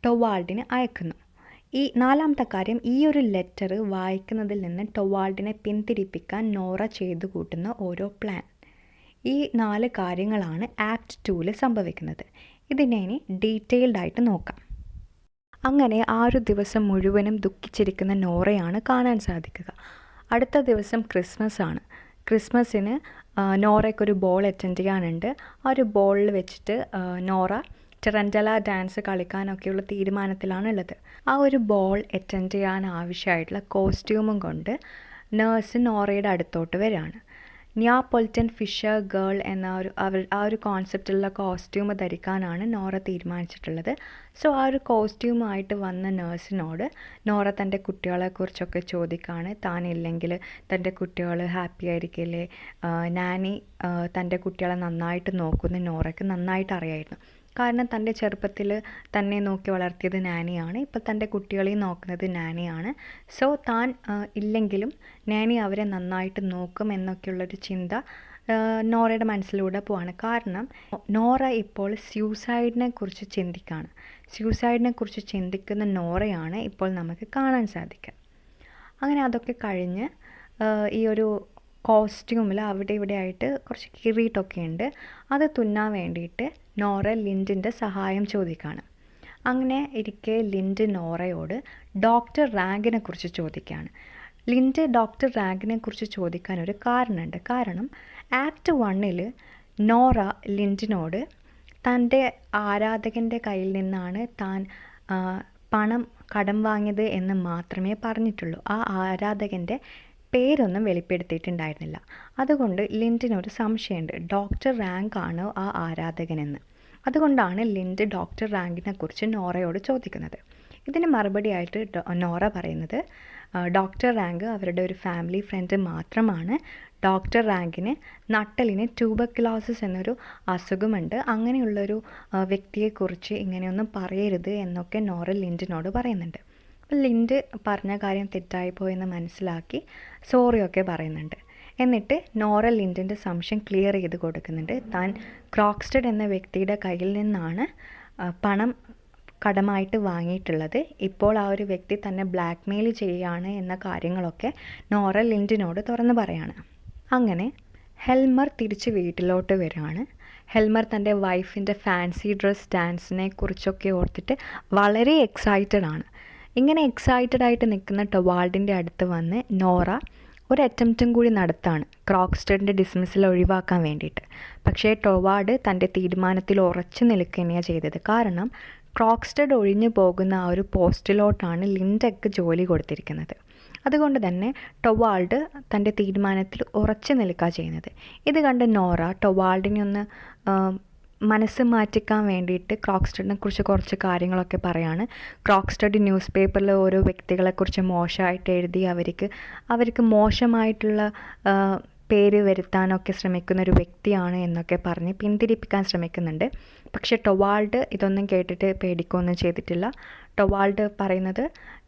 ടൊവാൾഡിന് അയക്കുന്നു. നാലാമത്തെ കാര്യം, ഈ ഒരു ലെറ്റർ വായിക്കുന്നതിൽ നിന്ന് ടൊവാൾഡിനെ പിന്തിരിപ്പിക്കാൻ നോറ ചെയ്തു കൂട്ടുന്ന ഓരോ പ്ലാൻ. ഈ 4 കാര്യങ്ങളാണ് ആക്ട് 2ൽ സംഭവിക്കുന്നത്. ഇതിനെ ഇനി ഡീറ്റെയിൽഡായിട്ട് നോക്കാം. അങ്ങനെ ആ ഒരു ദിവസം മുഴുവനും ദുഃഖിച്ചിരിക്കുന്ന നോറയാണ് കാണാൻ സാധിക്കുക. അടുത്ത ദിവസം ക്രിസ്മസ് ആണ്. ക്രിസ്മസിന് നോറയ്ക്കൊരു ബോൾ അറ്റൻഡ് ചെയ്യാനുണ്ട്. ആ ഒരു ബോളിൽ വെച്ചിട്ട് നോറ ടെറൻറ്റല ഡാൻസ് കളിക്കാനൊക്കെയുള്ള തീരുമാനത്തിലാണുള്ളത്. ആ ഒരു ബോൾ അറ്റൻഡ് ചെയ്യാൻ ആവശ്യമായിട്ടുള്ള കോസ്റ്റ്യൂമും കൊണ്ട് നേഴ്സ് നോറയുടെ അടുത്തോട്ട് വരികയാണ്. നിയാപൊളിറ്റൻ ഫിഷർ ഗേൾ എന്ന ആ ഒരു കോൺസെപ്റ്റുള്ള കോസ്റ്റ്യൂം ധരിക്കാനാണ് നോറ തീരുമാനിച്ചിട്ടുള്ളത്. സോ ആ ഒരു കോസ്റ്റ്യൂമായിട്ട് വന്ന നേഴ്സിനോട് നോറ തൻ്റെ കുട്ടികളെക്കുറിച്ചൊക്കെ ചോദിക്കുകയാണ്. താനില്ലെങ്കിൽ തൻ്റെ കുട്ടികൾ ഹാപ്പി ആയിരിക്കില്ലേ? നാനി തൻ്റെ കുട്ടികളെ നന്നായിട്ട് നോക്കുന്ന നോറയ്ക്ക് നന്നായിട്ട് അറിയായിരുന്നു. കാരണം തൻ്റെ ചെറുപ്പത്തിൽ തന്നെ നോക്കി വളർത്തിയത് നാനിയാണ്. ഇപ്പോൾ തൻ്റെ കുട്ടികളെയും നോക്കുന്നത് നാനിയാണ്. സോ താൻ ഇല്ലെങ്കിലും നാനി അവരെ നന്നായിട്ട് നോക്കും എന്നൊക്കെയുള്ളൊരു ചിന്ത നോറയുടെ മനസ്സിലൂടെ പോവാണ്. കാരണം നോറ ഇപ്പോൾ സ്യൂസൈഡിനെ കുറിച്ച് ചിന്തിക്കുന്ന നോറയാണ് ഇപ്പോൾ നമുക്ക് കാണാൻ സാധിക്കുക. അങ്ങനെ അതൊക്കെ കഴിഞ്ഞ് ഈ ഒരു കോസ്റ്റ്യൂമിൽ അവിടെ ഇവിടെ ആയിട്ട് കുറച്ച് കിരീട്ടമൊക്കെ ഉണ്ട്. അത് തുന്നാൻ വേണ്ടിയിട്ട് നോറ ലിൻഡിൻ്റെ സഹായം ചോദിക്കുകയാണ്. അങ്ങനെ ഇരിക്കെ ലിൻഡ് നോറയോട് ഡോക്ടർ റാങ്കിനെ കുറിച്ച് ചോദിക്കുകയാണ്. ലിൻഡ് ഡോക്ടർ റാങ്കിനെ കുറിച്ച് ചോദിക്കാൻ ഒരു കാരണമുണ്ട്. കാരണം ആക്ട് 1ൽ നോറ ലിൻഡിനോട് തൻ്റെ ആരാധകൻ്റെ കയ്യിൽ നിന്നാണ് താൻ പണം കടം വാങ്ങിയത് എന്ന് മാത്രമേ പറഞ്ഞിട്ടുള്ളൂ. ആ ആരാധകൻ്റെ പേരൊന്നും വെളിപ്പെടുത്തിയിട്ടുണ്ടായിരുന്നില്ല. അതുകൊണ്ട് ലിൻഡിനൊരു സംശയമുണ്ട്, ഡോക്ടർ റാങ്ക് ആണോ ആ ആരാധകനെന്ന്. അതുകൊണ്ടാണ് ലിൻഡ് ഡോക്ടർ റാങ്കിനെ കുറിച്ച് നോറയോട് ചോദിക്കുന്നത്. ഇതിന് മറുപടിയായിട്ട് നോറ പറയുന്നത് ഡോക്ടർ റാങ്ക് അവരുടെ ഒരു ഫാമിലി ഫ്രണ്ട് മാത്രമാണ്. ഡോക്ടർ റാങ്കിന് നട്ടലിന് ട്യൂബർക്കുലോസിസ് എന്നൊരു അസുഖമുണ്ട്, അങ്ങനെയുള്ളൊരു വ്യക്തിയെക്കുറിച്ച് ഇങ്ങനെയൊന്നും പറയരുത് എന്നൊക്കെ നോറ ലിൻഡിനോട് പറയുന്നുണ്ട്. അപ്പോൾ ലിൻഡ് പറഞ്ഞ കാര്യം തെറ്റായിപ്പോയെന്ന് മനസ്സിലാക്കി സോറിയൊക്കെ പറയുന്നുണ്ട്. എന്നിട്ട് നോറ ലിൻഡിൻ്റെ സംശയം ക്ലിയർ ചെയ്ത് കൊടുക്കുന്നുണ്ട്. താൻ ക്രോക്സ്റ്റഡ് എന്ന വ്യക്തിയുടെ കയ്യിൽ നിന്നാണ് പണം കടമായിട്ട് വാങ്ങിയിട്ടുള്ളത്. ഇപ്പോൾ ആ ഒരു വ്യക്തി തന്നെ ബ്ലാക്ക് മെയിൽ ചെയ്യുകയാണ് എന്ന കാര്യങ്ങളൊക്കെ നോറ ലിൻഡിനോട് തുറന്ന് പറയാണ്. അങ്ങനെ ഹെൽമർ തിരിച്ച് വീട്ടിലോട്ട് വരികയാണ്. ഹെൽമർ തൻ്റെ വൈഫിൻ്റെ ഫാൻസി ഡ്രസ് ഡാൻസിനെ കുറിച്ചൊക്കെ ഓർത്തിട്ട് വളരെ എക്സൈറ്റഡ് ആണ്. ഇങ്ങനെ എക്സൈറ്റഡ് ആയിട്ട് നിൽക്കുന്ന ടൊവാൾഡിൻ്റെ അടുത്ത് വന്ന് നോറ ഒരു അറ്റംപ്റ്റും കൂടി നടത്താണ് ക്രോക്സ്റ്റഡിൻ്റെ ഡിസ്മിസിൽ ഒഴിവാക്കാൻ വേണ്ടിയിട്ട്. പക്ഷേ ടൊവാർഡ് തൻ്റെ തീരുമാനത്തിൽ ഉറച്ചു നിൽക്കുകയാണ് ചെയ്തത്. കാരണം ക്രോക്സ്റ്റഡ് ഒഴിഞ്ഞു പോകുന്ന ആ ഒരു പോസ്റ്റിലോട്ടാണ് ലിൻഡയ്ക്ക് ജോലി കൊടുത്തിരിക്കുന്നത്. അതുകൊണ്ട് തന്നെ ടൊവാൾഡ് തൻ്റെ തീരുമാനത്തിൽ ഉറച്ചു നിൽക്കുക ചെയ്യുന്നത്. ഇത് കണ്ട് നോറ ടൊവാൾഡിനെ ഒന്ന് മനസ്സ് മാറ്റിക്കാൻ വേണ്ടിയിട്ട് ക്രോക്സ്റ്റഡിനെ കുറിച്ച് കുറച്ച് കാര്യങ്ങളൊക്കെ പറയാണ്. ക്രോക്സ്റ്റഡ് ന്യൂസ് പേപ്പറിൽ ഓരോ വ്യക്തികളെക്കുറിച്ച് മോശമായിട്ട് എഴുതി അവർക്ക് മോശമായിട്ടുള്ള പേര് വരുത്താനൊക്കെ ശ്രമിക്കുന്ന ഒരു വ്യക്തിയാണ് എന്നൊക്കെ പറഞ്ഞ് പിന്തിരിപ്പിക്കാൻ ശ്രമിക്കുന്നുണ്ട്. പക്ഷെ ടൊവാൾഡ് ഇതൊന്നും കേട്ടിട്ട് പേടിക്കുകയൊന്നും ചെയ്തിട്ടില്ല. ടൊവാൾഡ് പറയുന്നത്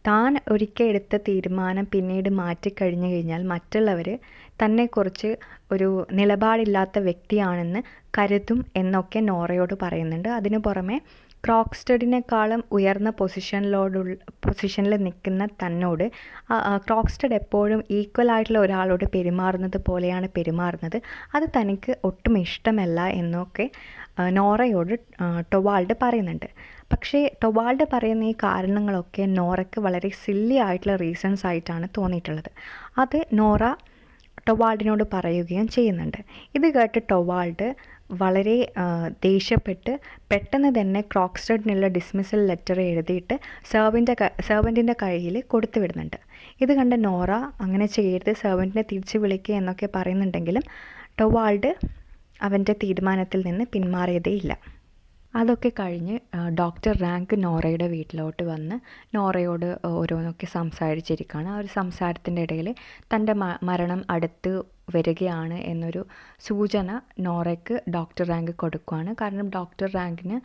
താൻ ഒരിക്കൽ എടുത്ത തീരുമാനം പിന്നീട് മാറ്റിക്കഴിഞ്ഞു കഴിഞ്ഞാൽ മറ്റുള്ളവർ തന്നെക്കുറിച്ച് ഒരു നിലപാടില്ലാത്ത വ്യക്തിയാണെന്ന് കരുതും എന്നൊക്കെ നോറയോട് പറയുന്നുണ്ട്. അതിനു പുറമെ ക്രോക്സ്റ്റഡിനേക്കാളും ഉയർന്ന പൊസിഷനിൽ നിൽക്കുന്ന തന്നോട് ക്രോക്സ്റ്റഡ് എപ്പോഴും ഈക്വൽ ആയിട്ടുള്ള ഒരാളോട് പെരുമാറുന്നത് പോലെയാണ് പെരുമാറുന്നത്, അത് തനിക്ക് ഒട്ടും ഇഷ്ടമല്ല എന്നൊക്കെ നോറയോട് ടൊവാൾഡ് പറയുന്നുണ്ട്. പക്ഷേ ടൊവാൾഡ് പറയുന്ന ഈ കാരണങ്ങളൊക്കെ നോറയ്ക്ക് വളരെ സില്ലി ആയിട്ടുള്ള റീസൺസ് ആയിട്ടാണ് തോന്നിയിട്ടുള്ളത്. അത് നോറ ടൊവാൾഡിനോട് പറയുകയും ചെയ്യുന്നുണ്ട്. ഇത് കേട്ട് ടൊവാൾഡ് വളരെ ദേഷ്യപ്പെട്ട് പെട്ടെന്ന് തന്നെ ക്രോക്സ്റ്റഡിനുള്ള ഡിസ്മിസൽ ലെറ്റർ എഴുതിയിട്ട് സെർവൻറ്റിൻ്റെ കയ്യിൽ കൊടുത്തു വിടുന്നുണ്ട്. ഇത് കണ്ട് നോറ അങ്ങനെ ചെയ്യരുത്, സെർവൻറ്റിനെ തിരിച്ചു വിളിക്കുക എന്നൊക്കെ പറയുന്നുണ്ടെങ്കിലും ടൊവാൾഡ് അവൻ്റെ തീരുമാനത്തിൽ നിന്ന് പിന്മാറിയതേയില്ല. അതൊക്കെ കഴിഞ്ഞ് ഡോക്ടർ റാങ്ക് നോറയുടെ വീട്ടിലോട്ട് വന്ന് നോറയോട് ഓരോന്നൊക്കെ സംസാരിച്ചിരിക്കുകയാണ്. ആ ഒരു സംസാരത്തിൻ്റെ ഇടയിൽ തൻ്റെ മരണം അടുത്ത് വരികയാണ് എന്നൊരു സൂചന നോറയ്ക്ക് ഡോക്ടർ റാങ്ക് കൊടുക്കുകയാണ്. കാരണം ഡോക്ടർ റാങ്കിന്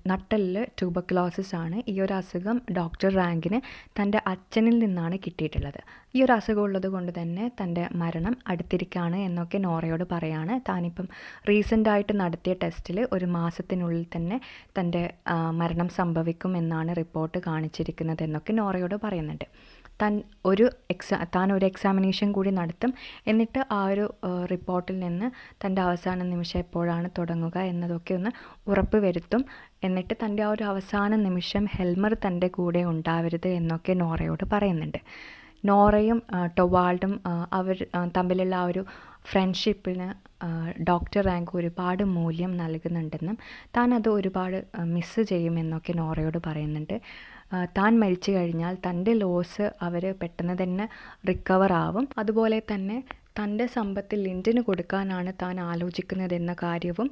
നട്ടലിൽ ട്യൂബർക്കുലോസിസ് ആണ്. ഈ ഒരു അസുഖം ഡോക്ടർ റാങ്കിന് തൻ്റെ അച്ഛനിൽ നിന്നാണ് കിട്ടിയിട്ടുള്ളത്. ഈ ഒരു അസുഖം ഉള്ളത് കൊണ്ട് തന്നെ തൻ്റെ മരണം അടുത്തിരിക്കുകയാണ് എന്നൊക്കെ നോറയോട് പറയാണ്. താനിപ്പം റീസെൻ്റായിട്ട് നടത്തിയ ടെസ്റ്റിൽ ഒരു മാസത്തിനുള്ളിൽ തന്നെ തൻ്റെ മരണം സംഭവിക്കും എന്നാണ് റിപ്പോർട്ട് കാണിച്ചിരിക്കുന്നത് എന്നൊക്കെ നോറയോട് പറയുന്നുണ്ട്. താൻ ഒരു എക്സാമിനേഷൻ കൂടി നടത്തും, എന്നിട്ട് ആ ഒരു റിപ്പോർട്ടിൽ നിന്ന് തൻ്റെ അവസാന നിമിഷം എപ്പോഴാണ് തുടങ്ങുക എന്നതൊക്കെ ഒന്ന് ഉറപ്പ് വരുത്തും. എന്നിട്ട് തൻ്റെ ആ ഒരു അവസാന നിമിഷം ഹെൽമർ തൻ്റെ കൂടെ ഉണ്ടാവരുത് എന്നൊക്കെ നോറയോട് പറയുന്നുണ്ട്. നോറയും ടൊവാൾഡും അവർ തമ്മിലുള്ള ആ ഒരു ഫ്രണ്ട്ഷിപ്പിന് ഡോക്ടർ റാങ്ക് ഒരുപാട് മൂല്യം നൽകുന്നുണ്ടെന്നും താൻ അത് ഒരുപാട് മിസ്സ് ചെയ്യുമെന്നൊക്കെ നോറയോട് പറയുന്നുണ്ട്. താൻ മരിച്ചു കഴിഞ്ഞാൽ തൻ്റെ ലോസ് അവർ പെട്ടെന്ന് തന്നെ റിക്കവർ ആവും. അതുപോലെ തന്നെ തൻ്റെ സമ്പത്ത് ലിൻഡിന് കൊടുക്കാനാണ് താൻ ആലോചിക്കുന്നതെന്ന കാര്യവും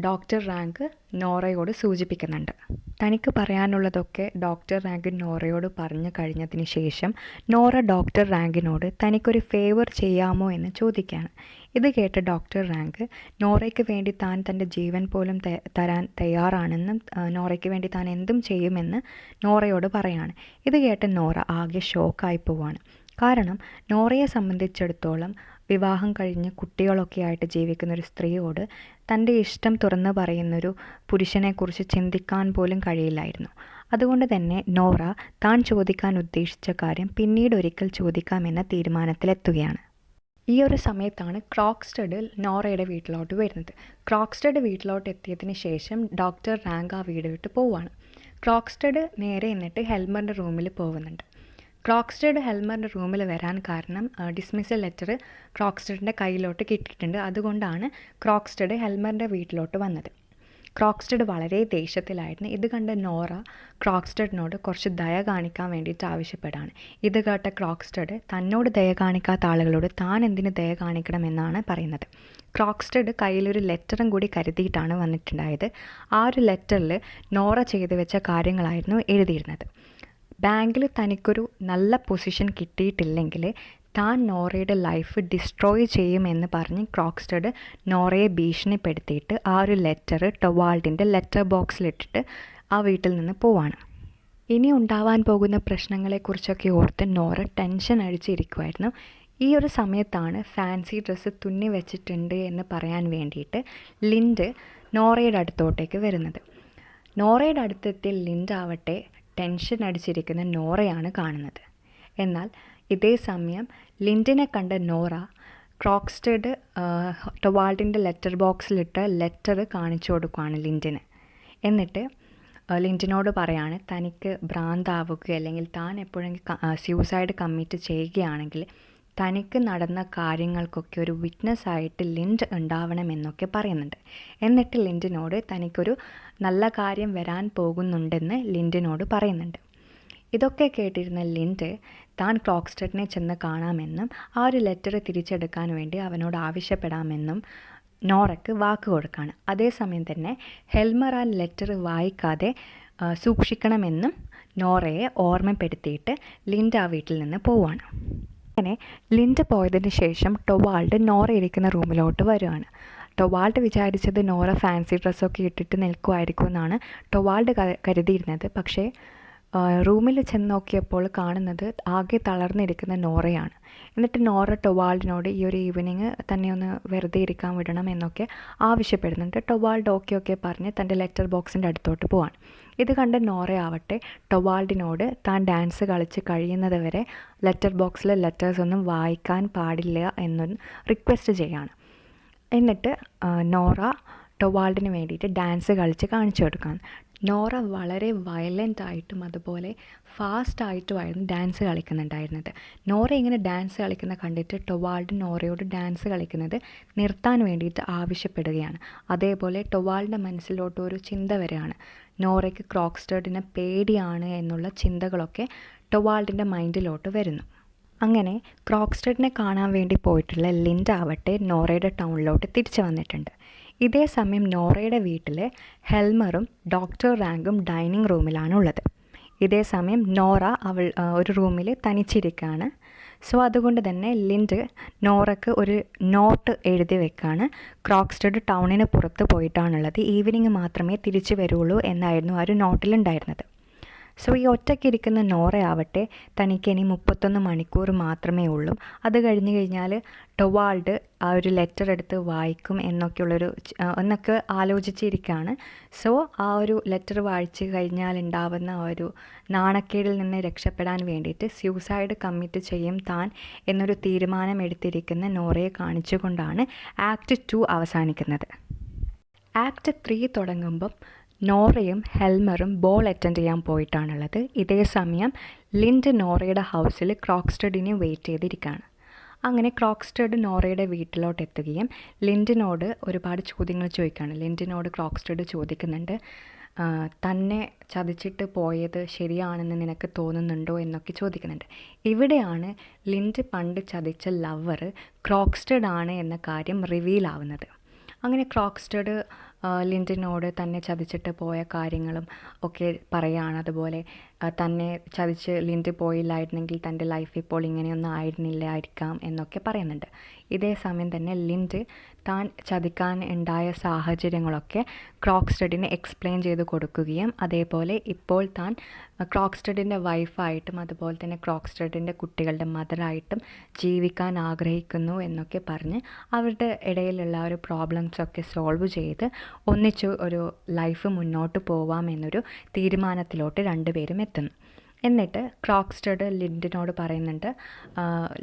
ഡോക്ടർ റാങ്ക് നോറയോട് സൂചിപ്പിക്കുന്നുണ്ട്. തനിക്ക് പറയാനുള്ളതൊക്കെ ഡോക്ടർ റാങ്ക് നോറയോട് പറഞ്ഞു കഴിഞ്ഞതിന് ശേഷം നോറ ഡോക്ടർ റാങ്കിനോട് തനിക്കൊരു ഫേവർ ചെയ്യാമോ എന്ന് ചോദിക്കുകയാണ്. ഇത് കേട്ട ഡോക്ടർ റാങ്ക് നോറയ്ക്ക് വേണ്ടി താൻ തൻ്റെ ജീവൻ പോലും തരാൻ തയ്യാറാണെന്നും നോറയ്ക്ക് വേണ്ടി താൻ എന്തും ചെയ്യുമെന്ന് നോറയോട് പറയാണ്. ഇത് കേട്ട നോറ ആകെ ഷോക്കായി പോവാണ്. കാരണം നോറയെ സംബന്ധിച്ചിടത്തോളം വിവാഹം കഴിഞ്ഞ് കുട്ടികളൊക്കെ ആയിട്ട് ജീവിക്കുന്ന ഒരു സ്ത്രീയോട് തൻ്റെ ഇഷ്ടം തുറന്നു പറയുന്നൊരു പുരുഷനെക്കുറിച്ച് ചിന്തിക്കാൻ പോലും കഴിയില്ലായിരുന്നു. അതുകൊണ്ട് തന്നെ നോറ താൻ ചോദിക്കാൻ ഉദ്ദേശിച്ച കാര്യം പിന്നീട് ഒരിക്കൽ ചോദിക്കാമെന്ന തീരുമാനത്തിലെത്തുകയാണ്. ഈ ഒരു സമയത്താണ് ക്രോക്സ്റ്റഡ് നോറയുടെ വീട്ടിലോട്ട് വരുന്നത്. ക്രോക്സ്റ്റഡ് വീട്ടിലോട്ട് എത്തിയതിന് ശേഷം ഡോക്ടർ റാങ്ക് ആ വീട് വിട്ട് പോവുകയാണ്. ക്രോക്സ്റ്റഡ് നേരെ എന്നിട്ട് ഹെൽമറിൻ്റെ റൂമിൽ പോകുന്നുണ്ട്. ക്രോക്സ്റ്റഡ് ഹെൽമറിൻ്റെ റൂമിൽ വരാൻ കാരണം ഡിസ്മിസൽ ലെറ്റർ ക്രോക്സ്റ്റഡിൻ്റെ കയ്യിലോട്ട് കിട്ടിയിട്ടുണ്ട്. അതുകൊണ്ടാണ് ക്രോക്സ്റ്റഡ് ഹെൽമറിൻ്റെ വീട്ടിലോട്ട് വന്നത്. ക്രോക്സ്റ്റഡ് വളരെ ദേഷ്യത്തിലായിരുന്നു. ഇത് കണ്ട നോറ ക്രോക്സ്റ്റഡിനോട് കുറച്ച് ദയ കാണിക്കാൻ വേണ്ടിയിട്ട് ആവശ്യപ്പെടാണ്. ഇത് കേട്ട ക്രോക്സ്റ്റഡ് തന്നോട് ദയ കാണിക്കാത്ത ആളുകളോട് താൻ എന്തിന് ദയ കാണിക്കണമെന്നാണ് പറയുന്നത്. ക്രോക്സ്റ്റഡ് കയ്യിലൊരു ലെറ്ററും കൂടി കരുതിയിട്ടാണ് വന്നിട്ടുണ്ടായത്. ആ ഒരു ലെറ്ററിൽ നോറ ചെയ്തു വെച്ച കാര്യങ്ങളായിരുന്നു എഴുതിയിരുന്നത്. ബാങ്കിൽ തനിക്കൊരു നല്ല പൊസിഷൻ കിട്ടിയിട്ടില്ലെങ്കിൽ താൻ നോറയുടെ ലൈഫ് ഡിസ്ട്രോയ് ചെയ്യുമെന്ന് പറഞ്ഞ് ക്രോക്സ്റ്റഡ് നോറയെ ഭീഷണിപ്പെടുത്തിയിട്ട് ആ ഒരു ലെറ്റർ ടൊവാൾഡിൻ്റെ ലെറ്റർ ബോക്സിലിട്ടിട്ട് ആ വീട്ടിൽ നിന്ന് പോവാണ്. ഇനി ഉണ്ടാവാൻ പോകുന്ന പ്രശ്നങ്ങളെക്കുറിച്ചൊക്കെ ഓർത്ത് നോറ ടെൻഷൻ അടിച്ചിരിക്കുമായിരുന്നു. ഈ ഒരു സമയത്താണ് ഫാൻസി ഡ്രസ്സ് തുന്നി വെച്ചിട്ടുണ്ട് എന്ന് പറയാൻ വേണ്ടിയിട്ട് ലിൻഡ് നോറയുടെ അടുത്തോട്ടേക്ക് വരുന്നത്. നോറയുടെ അടുത്തെത്തിയ ലിൻഡ് ആവട്ടെ ടെൻഷൻ അടിച്ചിരിക്കുന്ന നോറയാണ് കാണുന്നത്. എന്നാൽ ഇതേ സമയം ലിൻഡിനെ കണ്ട നോറ ക്രോക്സ്റ്റഡ് ടൊവാൾഡിൻ്റെ ലെറ്റർ ബോക്സിലിട്ട ലെറ്റർ കാണിച്ചു കൊടുക്കുകയാണ് ലിൻഡിന്. എന്നിട്ട് ലിൻഡിനോട് പറയാണ് തനിക്ക് ഭ്രാന്താവുക അല്ലെങ്കിൽ താൻ എപ്പോഴെങ്കിലും സ്യൂസൈഡ് കമ്മിറ്റ് ചെയ്യുകയാണെങ്കിൽ തനിക്ക് നടന്ന കാര്യങ്ങൾക്കൊക്കെ ഒരു വിറ്റ്നസ് ആയിട്ട് ലിൻഡ് ഉണ്ടാവണമെന്നൊക്കെ പറയുന്നുണ്ട്. എന്നിട്ട് ലിൻഡിനോട് തനിക്കൊരു നല്ല കാര്യം വരാൻ പോകുന്നുണ്ടെന്ന് ലിൻഡിനോട് പറയുന്നുണ്ട്. ഇതൊക്കെ കേട്ടിരുന്ന ലിൻഡ് താൻ ക്രോക്സ്റ്റഡിനെ ചെന്ന് കാണാമെന്നും ആ ഒരു ലെറ്റർ തിരിച്ചെടുക്കാൻ വേണ്ടി അവനോട് ആവശ്യപ്പെടാമെന്നും നോറയ്ക്ക് വാക്ക് കൊടുക്കുകയാണ്. അതേസമയം തന്നെ ഹെൽമർ ആ ലെറ്റർ വായിക്കാതെ സൂക്ഷിക്കണമെന്നും നോറയെ ഓർമ്മപ്പെടുത്തിയിട്ട് ലിൻഡ് ആ വീട്ടിൽ നിന്ന് പോവുകയാണ്. അങ്ങനെ ലിൻഡ് പോയതിന് ശേഷം ടൊവാൾഡ് നോറ ഇരിക്കുന്ന റൂമിലോട്ട് വരുവാണ്. ടൊവാൾഡ് വിചാരിച്ചത് നോറ ഫാൻസി ഡ്രസ്സൊക്കെ ഇട്ടിട്ട് നിൽക്കുമായിരിക്കും എന്നാണ് ടൊവാൾഡ് കരുതിയിരുന്നത്. പക്ഷേ റൂമിൽ ചെന്ന് നോക്കിയപ്പോൾ കാണുന്നത് ആകെ തളർന്നിരിക്കുന്ന നോറയാണ്. എന്നിട്ട് നോറ ടൊവാൾഡിനോട് ഈ ഒരു ഈവനിങ് തന്നെ ഒന്ന് വെറുതെ ഇരിക്കാൻ വിടണം എന്നൊക്കെ ആവശ്യപ്പെടുന്നുണ്ട്. ടൊവാൾഡ് ഓക്കെ പറഞ്ഞ് തൻ്റെ ലെറ്റർ ബോക്സിൻ്റെ അടുത്തോട്ട് പോവാണ്. ഇത് കണ്ട് നോറ ആവട്ടെ ടൊവാൾഡിനോട് താൻ ഡാൻസ് കളിച്ച് കഴിയുന്നത് വരെ ലെറ്റർ ബോക്സിലെ ലെറ്റേഴ്സ് ഒന്നും വായിക്കാൻ പാടില്ല എന്നൊരു റിക്വസ്റ്റ് ചെയ്യാണ്. എന്നിട്ട് നോറ ടൊവാൾഡിന് വേണ്ടിയിട്ട് ഡാൻസ് കളിച്ച് കാണിച്ചു കൊടുക്കുകയാണ്. നോറ വളരെ വയലൻ്റായിട്ടും അതുപോലെ ഫാസ്റ്റായിട്ടുമായിരുന്നു ഡാൻസ് കളിക്കുന്നുണ്ടായിരുന്നത്. നോറ ഇങ്ങനെ ഡാൻസ് കളിക്കുന്ന കണ്ടിട്ട് ടൊവാൾഡ് നോറയോട് ഡാൻസ് കളിക്കുന്നത് നിർത്താൻ വേണ്ടിയിട്ട് ആവശ്യപ്പെടുകയാണ്. അതേപോലെ ടൊവാൾഡിൻ്റെ മനസ്സിലോട്ട് ഒരു ചിന്ത വരികയാണ്. നോറയ്ക്ക് ക്രോക്സ്റ്റഡിനെ പേടിയാണ് എന്നുള്ള ചിന്തകളൊക്കെ ടൊവാൾഡിൻ്റെ മൈൻഡിലോട്ട് വരുന്നു. അങ്ങനെ ക്രോക്സ്റ്റഡിനെ കാണാൻ വേണ്ടി പോയിട്ടുള്ള ലിൻഡ് ആവട്ടെ നോറയുടെ ടൗണിലോട്ട് തിരിച്ചു വന്നിട്ടുണ്ട്. ഇതേ സമയം നോറയുടെ വീട്ടിൽ ഹെൽമറും ഡോക്ടർ റാങ്കും ഡൈനിങ് റൂമിലാണുള്ളത്. ഇതേ സമയം നോറ ഒരു റൂമിൽ തനിച്ചിരിക്കുകയാണ്. സോ അതുകൊണ്ട് തന്നെ ലിൻഡ് നോറയ്ക്ക് ഒരു നോട്ട് എഴുതി വെക്കുകയാണ്. ക്രോക്സ്റ്റഡ് ടൗണിന് പുറത്ത് പോയിട്ടാണുള്ളത്, ഈവനിങ് മാത്രമേ തിരിച്ചു വരുള്ളൂ എന്നായിരുന്നു ആ ഒരു നോട്ടിലുണ്ടായിരുന്നത്. സോ ഈ ഒറ്റയ്ക്കിരിക്കുന്ന നോറയാവട്ടെ തനിക്ക് ഇനി 31 മണിക്കൂർ മാത്രമേ ഉള്ളൂ, അത് കഴിഞ്ഞ് കഴിഞ്ഞാൽ ടൊവാൾഡ് ആ ഒരു ലെറ്റർ എടുത്ത് വായിക്കും എന്നൊക്കെ ആലോചിച്ചിരിക്കുകയാണ്. സോ ആ ഒരു ലെറ്റർ വായിച്ച് കഴിഞ്ഞാൽ ഉണ്ടാവുന്ന ആ ഒരു നാണക്കേടിൽ നിന്ന് രക്ഷപ്പെടാൻ വേണ്ടിയിട്ട് സ്യൂസൈഡ് കമ്മിറ്റ് ചെയ്യും താൻ എന്നൊരു തീരുമാനം എടുത്തിരിക്കുന്ന നോറയെ കാണിച്ചുകൊണ്ടാണ് ആക്ട് 2 അവസാനിക്കുന്നത്. ആക്ട് 3 തുടങ്ങുമ്പം നോറയും ഹെൽമറും ബോൾ അറ്റൻഡ് ചെയ്യാൻ പോയിട്ടാണുള്ളത്. ഇതേ സമയം ലിൻഡ് നോറയുടെ ഹൗസിൽ ക്രോക്സ്റ്റഡിനെ വെയിറ്റ് ചെയ്തിരിക്കുകയാണ്. അങ്ങനെ ക്രോക്സ്റ്റഡ് നോറയുടെ വീട്ടിലോട്ട് എത്തുകയും ലിൻഡിനോട് ഒരുപാട് ചോദ്യങ്ങൾ ചോദിക്കുകയാണ്. ലിൻഡിനോട് ക്രോക്സ്റ്റഡ് ചോദിക്കുന്നുണ്ട്, തന്നെ ചതിച്ചിട്ട് പോയത് ശരിയാണെന്ന് നിനക്ക് തോന്നുന്നുണ്ടോ എന്നൊക്കെ ചോദിക്കുന്നുണ്ട്. ഇവിടെയാണ് ലിൻഡ് പണ്ട് ചതിച്ച ലവർ ക്രോക്സ്റ്റഡ് ആണ് എന്ന കാര്യം റിവീൽ ആവുന്നത്. അങ്ങനെ ക്രോക്സ്റ്റഡ് ലിൻഡിനോട് തന്നെ ചതിച്ചിട്ട് പോയ കാര്യങ്ങളും ഒക്കെ പറയുകയാണ്. അതുപോലെ തന്നെ ചതിച്ച് ലിൻഡ് പോയില്ലായിരുന്നെങ്കിൽ തൻ്റെ ലൈഫ് ഇപ്പോൾ ഇങ്ങനെയൊന്നും ആയിരുന്നില്ലായിരിക്കാം എന്നൊക്കെ പറയുന്നുണ്ട്. ഇതേ സമയം തന്നെ ലിൻഡ് താൻ ചതിക്കാൻ ഉണ്ടായ സാഹചര്യങ്ങളൊക്കെ ക്രോക്സ്റ്റഡിനെ എക്സ്പ്ലെയിൻ ചെയ്ത് കൊടുക്കുകയും അതേപോലെ ഇപ്പോൾ താൻ ക്രോക്സ്റ്റഡിൻ്റെ വൈഫായിട്ടും അതുപോലെ തന്നെ ക്രോക്സ്റ്റഡിൻ്റെ കുട്ടികളുടെ മദറായിട്ടും ജീവിക്കാൻ ആഗ്രഹിക്കുന്നു എന്നൊക്കെ പറഞ്ഞ് അവരുടെ ഇടയിലുള്ള ഒരു പ്രോബ്ലംസൊക്കെ സോൾവ് ചെയ്ത് ഒന്നിച്ച് ഒരു ലൈഫ് മുന്നോട്ട് പോവാം എന്നൊരു തീരുമാനത്തിലോട്ട് രണ്ടുപേരും എത്തുന്നു. എന്നിട്ട് ക്രോക്സ്റ്റഡ് ലിൻഡിനോട് പറയുന്നുണ്ട്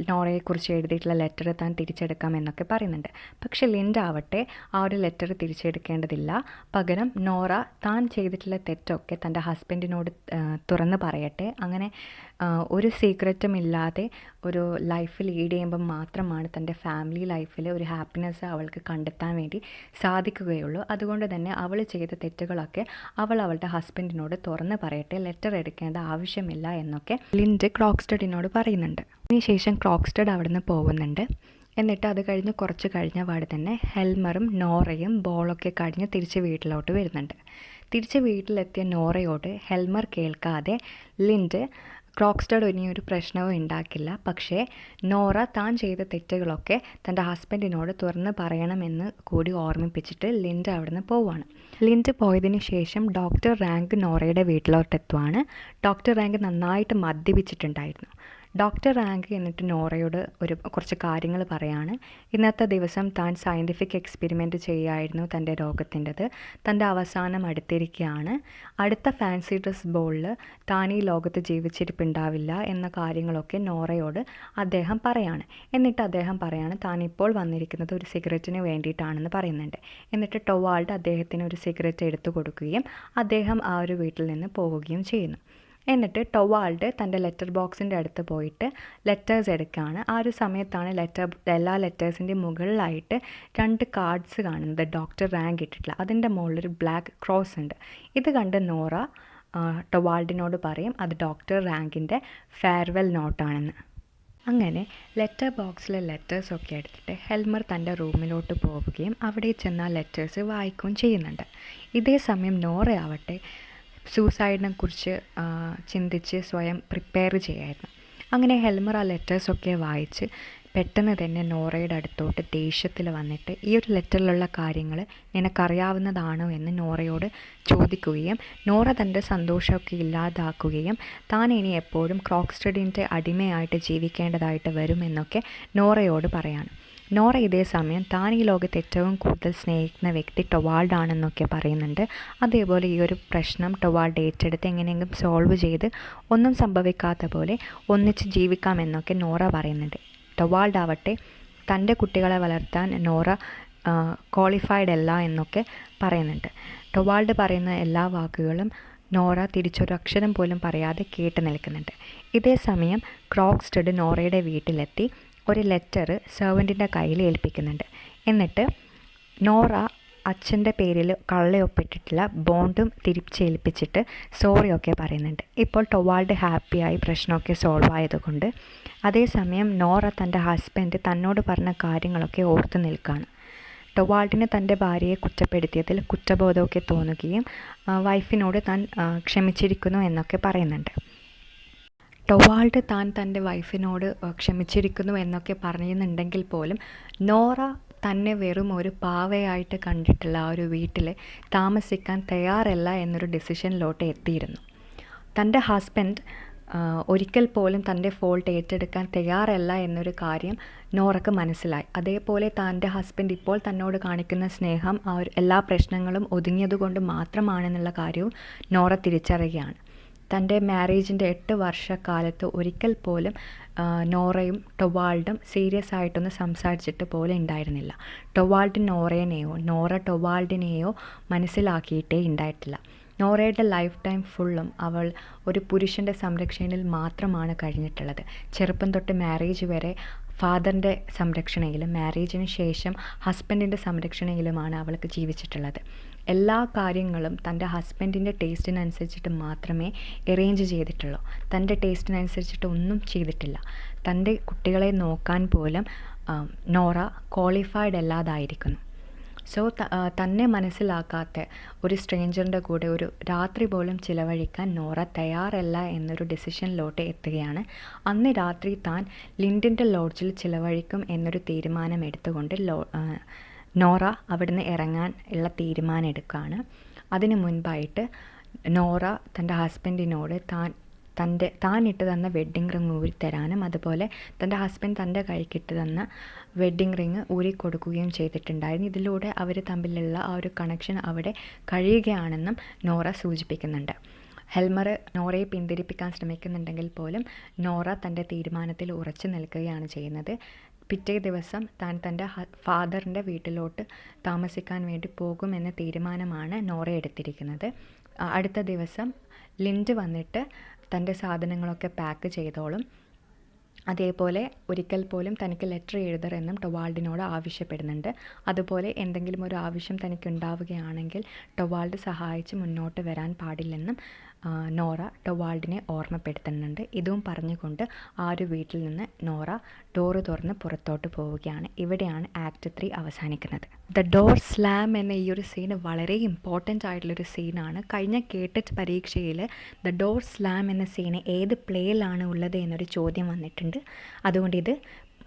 നോറയെക്കുറിച്ച് എഴുതിയിട്ടുള്ള ലെറ്റർ താൻ തിരിച്ചെടുക്കാം എന്നൊക്കെ പറയുന്നുണ്ട്. പക്ഷെ ലിൻഡ് ആവട്ടെ ആ ഒരു ലെറ്റർ തിരിച്ചെടുക്കേണ്ടതില്ല, പകരം നോറ താൻ ചെയ്തിട്ടുള്ള തെറ്റൊക്കെ തൻ്റെ ഹസ്ബൻഡിനോട് തുറന്ന് പറയട്ടെ, അങ്ങനെ ഒരു സീക്രറ്റും ഇല്ലാതെ ഒരു ലൈഫ് ലീഡ് ചെയ്യുമ്പം മാത്രമാണ് തൻ്റെ ഫാമിലി ലൈഫിൽ ഒരു ഹാപ്പിനെസ് അവൾക്ക് കണ്ടെത്താൻ വേണ്ടി സാധിക്കുകയുള്ളൂ. അതുകൊണ്ട് തന്നെ അവൾ ചെയ്ത തെറ്റുകളൊക്കെ അവളുടെ ഹസ്ബൻഡിനോട് തുറന്ന് പറയട്ടെ, ലെറ്റർ എടുക്കേണ്ട ആവശ്യമില്ല എന്നൊക്കെ ലിൻഡ് ക്രോക്സ്റ്റഡിനോട് പറയുന്നുണ്ട്. അതിനുശേഷം ക്രോക്സ്റ്റഡ് അവിടുന്ന് പോകുന്നുണ്ട്. എന്നിട്ട് അത് കഴിഞ്ഞ് കുറച്ച് കഴിഞ്ഞ പാട് തന്നെ ഹെൽമറും നോറയും ബോളൊക്കെ കഴിഞ്ഞ് തിരിച്ച് വീട്ടിലോട്ട് വരുന്നുണ്ട്. തിരിച്ച് വീട്ടിലെത്തിയ നോറയോട് ഹെൽമർ കേൾക്കാതെ ലിൻഡ് ക്രോക്സ്റ്റഡ് ഇനിയൊരു പ്രശ്നവും ഉണ്ടാക്കില്ല. പക്ഷേ നോറ താൻ ചെയ്ത തെറ്റുകളൊക്കെ തൻ്റെ ഹസ്ബൻഡിനോട് തുറന്ന് പറയണമെന്ന് കൂടി ഓർമ്മിപ്പിച്ചിട്ട് ലിൻഡ് അവിടുന്ന് പോവുകയാണ്. ലിൻഡ് പോയതിന് ശേഷം ഡോക്ടർ റാങ്ക് നോറയുടെ വീട്ടിലോട്ടെത്തുവാണ്. ഡോക്ടർ റാങ്ക് നന്നായിട്ട് മദ്യപിച്ചിട്ടുണ്ടായിരുന്നു. ഡോക്ടർ റാങ്ക് എന്നിട്ട് നോറയോട് കുറച്ച് കാര്യങ്ങൾ പറയാണ്. ഇന്നത്തെ ദിവസം താൻ സയൻറ്റിഫിക് എക്സ്പെരിമെൻറ്റ് ചെയ്യുമായിരുന്നു തൻ്റെ രോഗത്തിൻ്റെത്. തൻ്റെ അവസാനം അടുത്തിരിക്കുകയാണ്. അടുത്ത ഫാൻസി ഡ്രസ് ബോളിൽ താൻ ഈ ലോകത്ത് ജീവിച്ചിരിപ്പുണ്ടാവില്ല എന്ന കാര്യങ്ങളൊക്കെ നോറയോട് അദ്ദേഹം പറയാണ്. എന്നിട്ട് അദ്ദേഹം പറയാണ് താൻ ഇപ്പോൾ വന്നിരിക്കുന്നത് ഒരു സിഗരറ്റിന് വേണ്ടിയിട്ടാണെന്ന് പറയുന്നുണ്ട്. എന്നിട്ട് ടൊവാൾഡ് അദ്ദേഹത്തിന് ഒരു സിഗരറ്റ് എടുത്തു കൊടുക്കുകയും അദ്ദേഹം ആ ഒരു വീട്ടിൽ നിന്ന് പോവുകയും ചെയ്യുന്നു. എന്നിട്ട് ടൊവാൾഡ് തൻ്റെ ലെറ്റർ ബോക്സിൻ്റെ അടുത്ത് പോയിട്ട് ലെറ്റേഴ്സ് എടുക്കുകയാണ്. ആ ഒരു സമയത്താണ് എല്ലാ ലെറ്റേഴ്സിൻ്റെയും മുകളിലായിട്ട് 2 കാർഡ്സ് കാണുന്നത് ഡോക്ടർ റാങ്ക് ഇട്ടിട്ടില്ല. അതിൻ്റെ മുകളിലൊരു ബ്ലാക്ക് ക്രോസ് ഉണ്ട്. ഇത് കണ്ട് നോറ ടൊവാൾഡിനോട് പറയും അത് ഡോക്ടർ റാങ്കിൻ്റെ ഫെയർവെൽ നോട്ടാണെന്ന്. അങ്ങനെ ലെറ്റർ ബോക്സിലെ ലെറ്റേഴ്സൊക്കെ എടുത്തിട്ട് ഹെൽമർ തൻ്റെ റൂമിലോട്ട് പോവുകയും അവിടെ ചെന്ന് ആ ലെറ്റേഴ്സ് വായിക്കുകയും ചെയ്യുന്നുണ്ട്. ഇതേ സമയം നോറയാവട്ടെ സൂസൈഡിനെ കുറിച്ച് ചിന്തിച്ച് സ്വയം പ്രിപ്പയർ ചെയ്യായിരുന്നു. അങ്ങനെ ഹെൽമർ ആ ലെറ്റേഴ്സൊക്കെ വായിച്ച് പെട്ടെന്ന് തന്നെ നോറയുടെ അടുത്തോട്ട് ദേഷ്യത്തിൽ വന്നിട്ട് ഈ ഒരു ലെറ്ററിലുള്ള കാര്യങ്ങൾ നിനക്കറിയാവുന്നതാണോ എന്ന് നോറയോട് ചോദിക്കുകയും നോറ തൻ്റെ സന്തോഷമൊക്കെ ഇല്ലാതാക്കുകയും താൻ ഇനി എപ്പോഴും ക്രോക്സ്റ്റഡിൻ്റെ അടിമയായിട്ട് ജീവിക്കേണ്ടതായിട്ട് വരുമെന്നൊക്കെ നോറയോട് പറയാണ്. നോറ ഇതേ സമയം താൻ ഈ ലോകത്ത് ഏറ്റവും കൂടുതൽ സ്നേഹിക്കുന്ന വ്യക്തി ടൊവാൾഡ് ആണെന്നൊക്കെ പറയുന്നുണ്ട്. അതേപോലെ ഈ ഒരു പ്രശ്നം ടൊവാൾഡ് ഏറ്റെടുത്ത് എങ്ങനെയെങ്കിലും സോൾവ് ചെയ്ത് ഒന്നും സംഭവിക്കാത്ത പോലെ ഒന്നിച്ച് ജീവിക്കാമെന്നൊക്കെ നോറ പറയുന്നുണ്ട്. ടൊവാൾഡ് ആവട്ടെ തൻ്റെ കുട്ടികളെ വളർത്താൻ നോറ ക്വാളിഫൈഡ് അല്ല എന്നൊക്കെ പറയുന്നുണ്ട്. ടൊവാൾഡ് പറയുന്ന എല്ലാ വാക്കുകളും നോറ തിരിച്ചൊരു അക്ഷരം പോലും പറയാതെ കേട്ട് നിൽക്കുന്നുണ്ട്. ഇതേ സമയം ക്രോക്സ്റ്റഡ് നോറയുടെ വീട്ടിലെത്തി ഒരു ലെറ്റർ സെർവൻറ്റിൻ്റെ കയ്യിൽ ഏൽപ്പിക്കുന്നുണ്ട്. എന്നിട്ട് നോറ അച്ഛൻ്റെ പേരിൽ കള്ളയൊപ്പിട്ടിട്ടുള്ള ബോണ്ടും തിരിച്ചേൽപ്പിച്ചിട്ട് സോറിയൊക്കെ പറയുന്നുണ്ട്. ഇപ്പോൾ ടൊവാൾഡ് ഹാപ്പിയായി പ്രശ്നമൊക്കെ സോൾവ് ആയതുകൊണ്ട്. അതേസമയം നോറ തൻ്റെ ഹസ്ബൻഡ് തന്നോട് പറഞ്ഞ കാര്യങ്ങളൊക്കെ ഓർത്തു നിൽക്കുകയാണ്. ടൊവാൾഡിന് തൻ്റെ ഭാര്യയെ കുറ്റപ്പെടുത്തിയതിൽ കുറ്റബോധമൊക്കെ തോന്നുകയും വൈഫിനോട് താൻ ക്ഷമിച്ചിരിക്കുന്നു എന്നൊക്കെ പറയുന്നുണ്ട്. ടൊവാൾഡ് താൻ തൻ്റെ വൈഫിനോട് ക്ഷമിച്ചിരിക്കുന്നു എന്നൊക്കെ പറയുന്നുണ്ടെങ്കിൽ പോലും നോറ തന്നെ വെറും ഒരു പാവയായിട്ട് കണ്ടിട്ടുള്ള ആ ഒരു വീട്ടിൽ താമസിക്കാൻ തയ്യാറല്ല എന്നൊരു ഡിസിഷനിലോട്ട് എത്തിയിരുന്നു. തൻ്റെ ഹസ്ബൻഡ് ഒരിക്കൽ പോലും തൻ്റെ ഫോൾട്ട് ഏറ്റെടുക്കാൻ തയ്യാറല്ല എന്നൊരു കാര്യം നോറയ്ക്ക് മനസ്സിലായി. അതേപോലെ തൻ്റെ ഹസ്ബൻഡ് ഇപ്പോൾ തന്നോട് കാണിക്കുന്ന സ്നേഹം എല്ലാ പ്രശ്നങ്ങളും ഒതുങ്ങിയതുകൊണ്ട് മാത്രമാണെന്നുള്ള കാര്യവും നോറ തിരിച്ചറിയുകയാണ്. തൻ്റെ മാരേജിൻ്റെ 8 വർഷക്കാലത്ത് ഒരിക്കൽ പോലും നോറയും ടൊവാൾഡും സീരിയസ് ആയിട്ടൊന്ന് സംസാരിച്ചിട്ട് പോലും ഉണ്ടായിരുന്നില്ല. ടൊവാൾഡ് നോറേനെയോ നോറ ടൊവാൾഡിനെയോ മനസ്സിലാക്കിയിട്ടേ ഉണ്ടായിട്ടില്ല. നോറയുടെ ലൈഫ് ടൈം ഫുള്ളും അവൾ ഒരു പുരുഷൻ്റെ സംരക്ഷണയിൽ മാത്രമാണ് കഴിഞ്ഞിട്ടുള്ളത്. ചെറുപ്പം തൊട്ട് മാരേജ് വരെ ഫാദറിൻ്റെ സംരക്ഷണയിലും മാരേജിന് ശേഷം ഹസ്ബൻഡിൻ്റെ സംരക്ഷണയിലുമാണ് അവൾക്ക് ജീവിച്ചിട്ടുള്ളത്. എല്ലാ കാര്യങ്ങളും തൻ്റെ ഹസ്ബൻഡിൻ്റെ ടേസ്റ്റിനനുസരിച്ചിട്ട് മാത്രമേ അറേഞ്ച് ചെയ്തിട്ടുള്ളൂ. തൻ്റെ ടേസ്റ്റിനനുസരിച്ചിട്ട് ഒന്നും ചെയ്തിട്ടില്ല. തൻ്റെ കുട്ടികളെ നോക്കാൻ പോലും നോറ ക്വാളിഫൈഡ് അല്ലാതായിരിക്കുന്നു. സോ തന്നെ മനസ്സിലാക്കാത്ത ഒരു സ്ട്രേഞ്ചറിൻ്റെ കൂടെ ഒരു രാത്രി പോലും ചിലവഴിക്കാൻ നോറ തയ്യാറല്ല എന്നൊരു ഡിസിഷനിലോട്ട് എത്തുകയാണ്. അന്ന് രാത്രി താൻ ലിൻഡിൻ്റെ ലോഡ്ജിൽ ചിലവഴിക്കും എന്നൊരു തീരുമാനം എടുത്തുകൊണ്ട് നോറ അവിടുന്ന് ഇറങ്ങാൻ ഉള്ള തീരുമാനം എടുക്കുകയാണ്. അതിനു മുൻപായിട്ട് നോറ തൻ്റെ ഹസ്ബൻഡിനോട് താൻ ഇട്ട് തന്ന വെഡ്ഡിങ് റിങ് ഊരിത്തരാനും അതുപോലെ തൻ്റെ ഹസ്ബൻഡ് തൻ്റെ കൈക്കിട്ട് തന്ന വെഡ്ഡിങ് റിങ് ഊരിക്കൊടുക്കുകയും ചെയ്തിട്ടുണ്ടായിരുന്നു. ഇതിലൂടെ അവർ തമ്മിലുള്ള ആ ഒരു കണക്ഷൻ അവിടെ കഴിയുകയാണെന്നും നോറ സൂചിപ്പിക്കുന്നുണ്ട്. ഹെൽമർ നോറയെ പിന്തിരിപ്പിക്കാൻ ശ്രമിക്കുന്നുണ്ടെങ്കിൽ പോലും നോറ തൻ്റെ തീരുമാനത്തിൽ ഉറച്ചു നിൽക്കുകയാണ് ചെയ്യുന്നത്. പിറ്റേ ദിവസം താൻ തൻ്റെ ഫാദറിൻ്റെ വീട്ടിലോട്ട് താമസിക്കാൻ വേണ്ടി പോകുമെന്ന തീരുമാനമാണ് നോറ എടുത്തിരിക്കുന്നത്. അടുത്ത ദിവസം ലിൻഡ് വന്നിട്ട് തൻ്റെ സാധനങ്ങളൊക്കെ പാക്ക് ചെയ്തോളും. അതേപോലെ ഒരിക്കൽ പോലും തനിക്ക് ലെറ്റർ എഴുതണമെന്നും ടൊവാൾഡിനോട് ആവശ്യപ്പെടുന്നുണ്ട്. അതുപോലെ എന്തെങ്കിലും ഒരു ആവശ്യം തനിക്ക് ഉണ്ടാവുകയാണെങ്കിൽ ടൊവാൾഡ് സഹായിച്ച് മുന്നോട്ട് വരാൻ പാടില്ലെന്നും നോറ ടൊവാൾഡിനെ ഓർമ്മപ്പെടുത്തുന്നുണ്ട്. ഇതും പറഞ്ഞുകൊണ്ട് ആ ഒരു വീട്ടിൽ നിന്ന് നോറ ഡോറ് തുറന്ന് പുറത്തോട്ട് പോവുകയാണ്. ഇവിടെയാണ് ആക്ട് 3 അവസാനിക്കുന്നത്. ദ ഡോർ സ്ലാം എന്ന ഈ ഒരു സീൻ വളരെ ഇമ്പോർട്ടൻ്റ് ആയിട്ടുള്ളൊരു സീനാണ്. കഴിഞ്ഞ കേട്ടറ്റ് പരീക്ഷയിൽ ദ ഡോർ സ്ലാം എന്ന സീന് ഏത് പ്ലേയിലാണ് ഉള്ളത് എന്നൊരു ചോദ്യം വന്നിട്ടുണ്ട്. അതുകൊണ്ട് ഇത്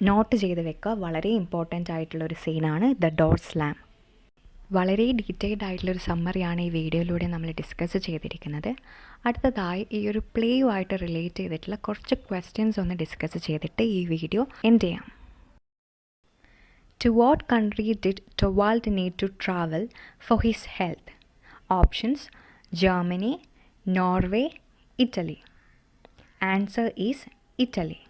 നോട്ട് ചെയ്ത് വെക്കുക. വളരെ ഇമ്പോർട്ടൻ്റ് ആയിട്ടുള്ളൊരു സീനാണ് ദ ഡോർ സ്ലാം. വളരെ ഡീറ്റെയിൽഡ് ആയിട്ടുള്ളൊരു സമ്മറിയാണ് ഈ വീഡിയോയിലൂടെ നമ്മൾ ഡിസ്കസ് ചെയ്തിരിക്കുന്നത്. അടുത്തതായി ഈ ഒരു പ്ലേയുമായിട്ട് റിലേറ്റ് ചെയ്തിട്ടുള്ള കുറച്ച് ക്വസ്റ്റ്യൻസ് ഒന്ന് ഡിസ്കസ് ചെയ്തിട്ട് ഈ വീഡിയോ എൻഡ് ചെയ്യാം. To what country did Torvald need to travel for his health? Options: Germany, Norway, Italy. Answer is Italy.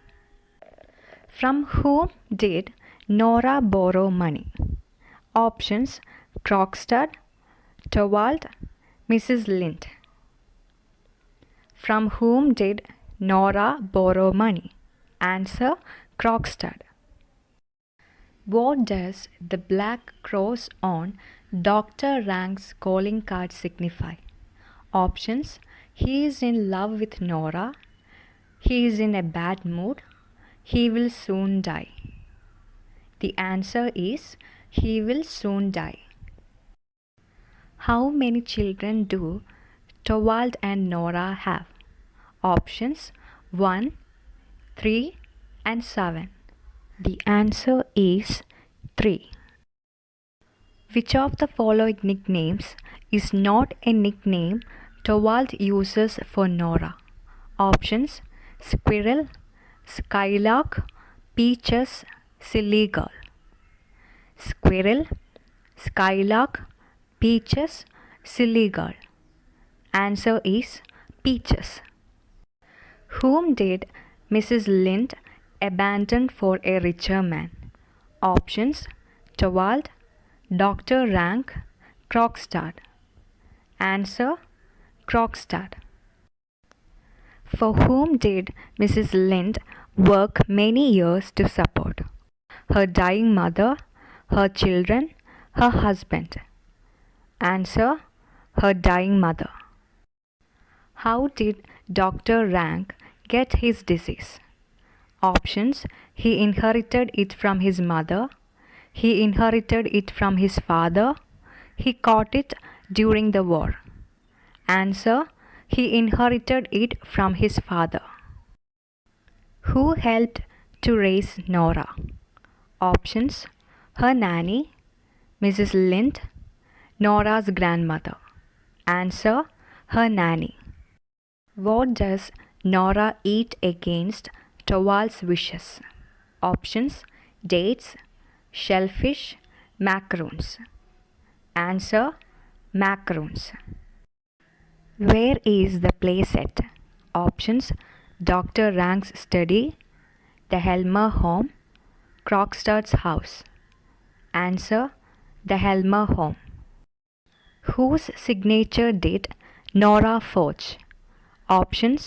From whom did Nora borrow money? Options: Krogstad, Torvald, Mrs. Lind. From whom did Nora borrow money? Answer: Krogstad. What does the black cross on Dr. Rank's calling card signify? Options: he is in love with Nora, he is in a bad mood, he will soon die. The answer is he will soon die. How many children do Torvald and Nora have? Options: 1, 3, and 7. The answer is 3. Which of the following nicknames is not a nickname Torvald uses for Nora? Options: Squirrel, Skylark, Peaches, Silly Girl. Squirrel, Skylark, Peaches, Silly Girl. Answer is Peaches. Whom did Mrs. Lind abandon for a richer man? Options: Torvald, Dr. Rank, Krogstad. Answer: Krogstad. For whom did Mrs. Lind work many years to support? Her dying mother, her children, her husband. Answer: her dying mother. How did Dr. Rank get his disease? Options: he inherited it from his mother, he inherited it from his father, he caught it during the war. Answer: he inherited it from his father. Who helped to raise Nora? Options: her nanny, Mrs. Lind, Nora's grandmother. Answer: her nanny. What does Nora eat against Torvald's wishes? Options: dates, shellfish, macaroons. Answer: macaroons. Where is the play set? Options: Dr. Rank's study, the Helmer home, Krogstad's house. Answer: the Helmer home. Whose signature did Nora forge? Options: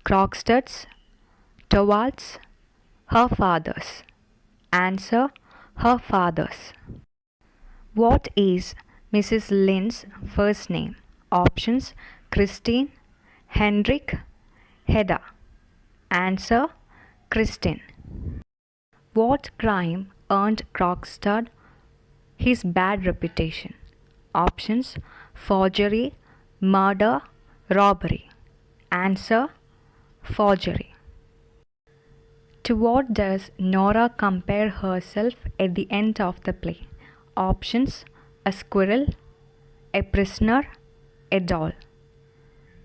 Krogstad's, Torvald's, her father's. Answer: her father's. What is Mrs. Lind's first name? Options: Christine, Henrik, Hedda. Answer: Christine. What crime earned Krogstad his bad reputation? Options: forgery, murder, robbery. Answer: forgery. To what does Nora compare herself at the end of the play? Options: a squirrel, a prisoner, a doll.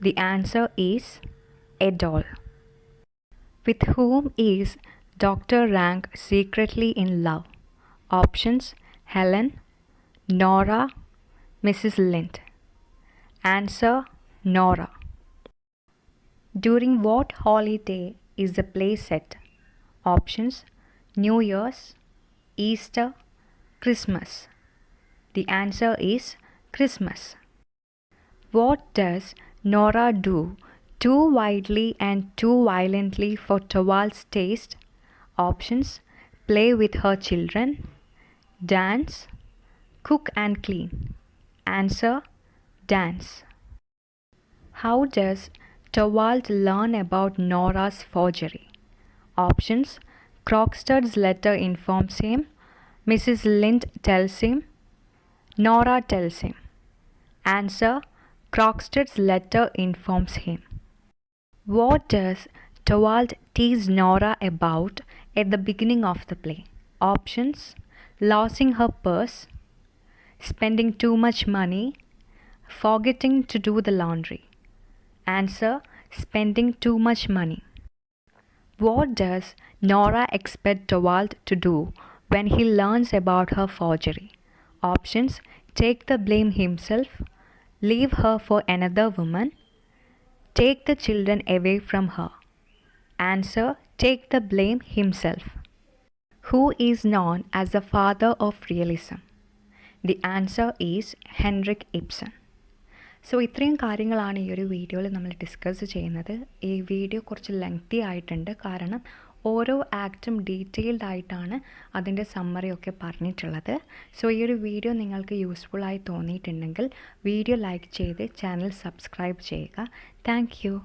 The answer is a doll. With whom is Dr. Rank secretly in love? Options: Helen, Nora, Mrs. Lind. Answer: Nora. During what holiday is the play set? Options: New Year's, Easter, Christmas. The answer is Christmas. What does Nora do too widely and too violently for Torvald's taste? Options: play with her children, dance, cook and clean. Answer: dance. How does Torvald learn about Nora's forgery? Options: Krogstad's letter informs him, Mrs. Lind tells him, Nora tells him. Answer: Krogstad's letter informs him. What does Torvald tease Nora about at the beginning of the play? Options: losing her purse, spending too much money, forgetting to do the laundry. Answer: spending too much money. What does Nora expect Torvald to do when he learns about her forgery? Options: take the blame himself, leave her for another woman, take the children away from her. Answer: take the blame himself. Who is known as the father of realism? The answer is Henrik Ibsen. So ഇത്രയും കാര്യങ്ങളാണ് ഈ ഒരു വീഡിയോയിൽ നമ്മൾ discuss ചെയ്യുന്നത്. ഈ video കുറച്ച് lengthy ആയിട്ടുണ്ട്, കാരണം ഓരോ ആക്റ്റും ഡീറ്റെയിൽഡ് ആയിട്ടാണ് അതിൻ്റെ സമ്മറിയൊക്കെ പറഞ്ഞിട്ടുള്ളത്. സോ ഈ ഒരു വീഡിയോ നിങ്ങൾക്ക് യൂസ്ഫുള്ളായി തോന്നിയിട്ടുണ്ടെങ്കിൽ വീഡിയോ ലൈക്ക് ചെയ്ത് ചാനൽ സബ്സ്ക്രൈബ് ചെയ്യുക. Thank you.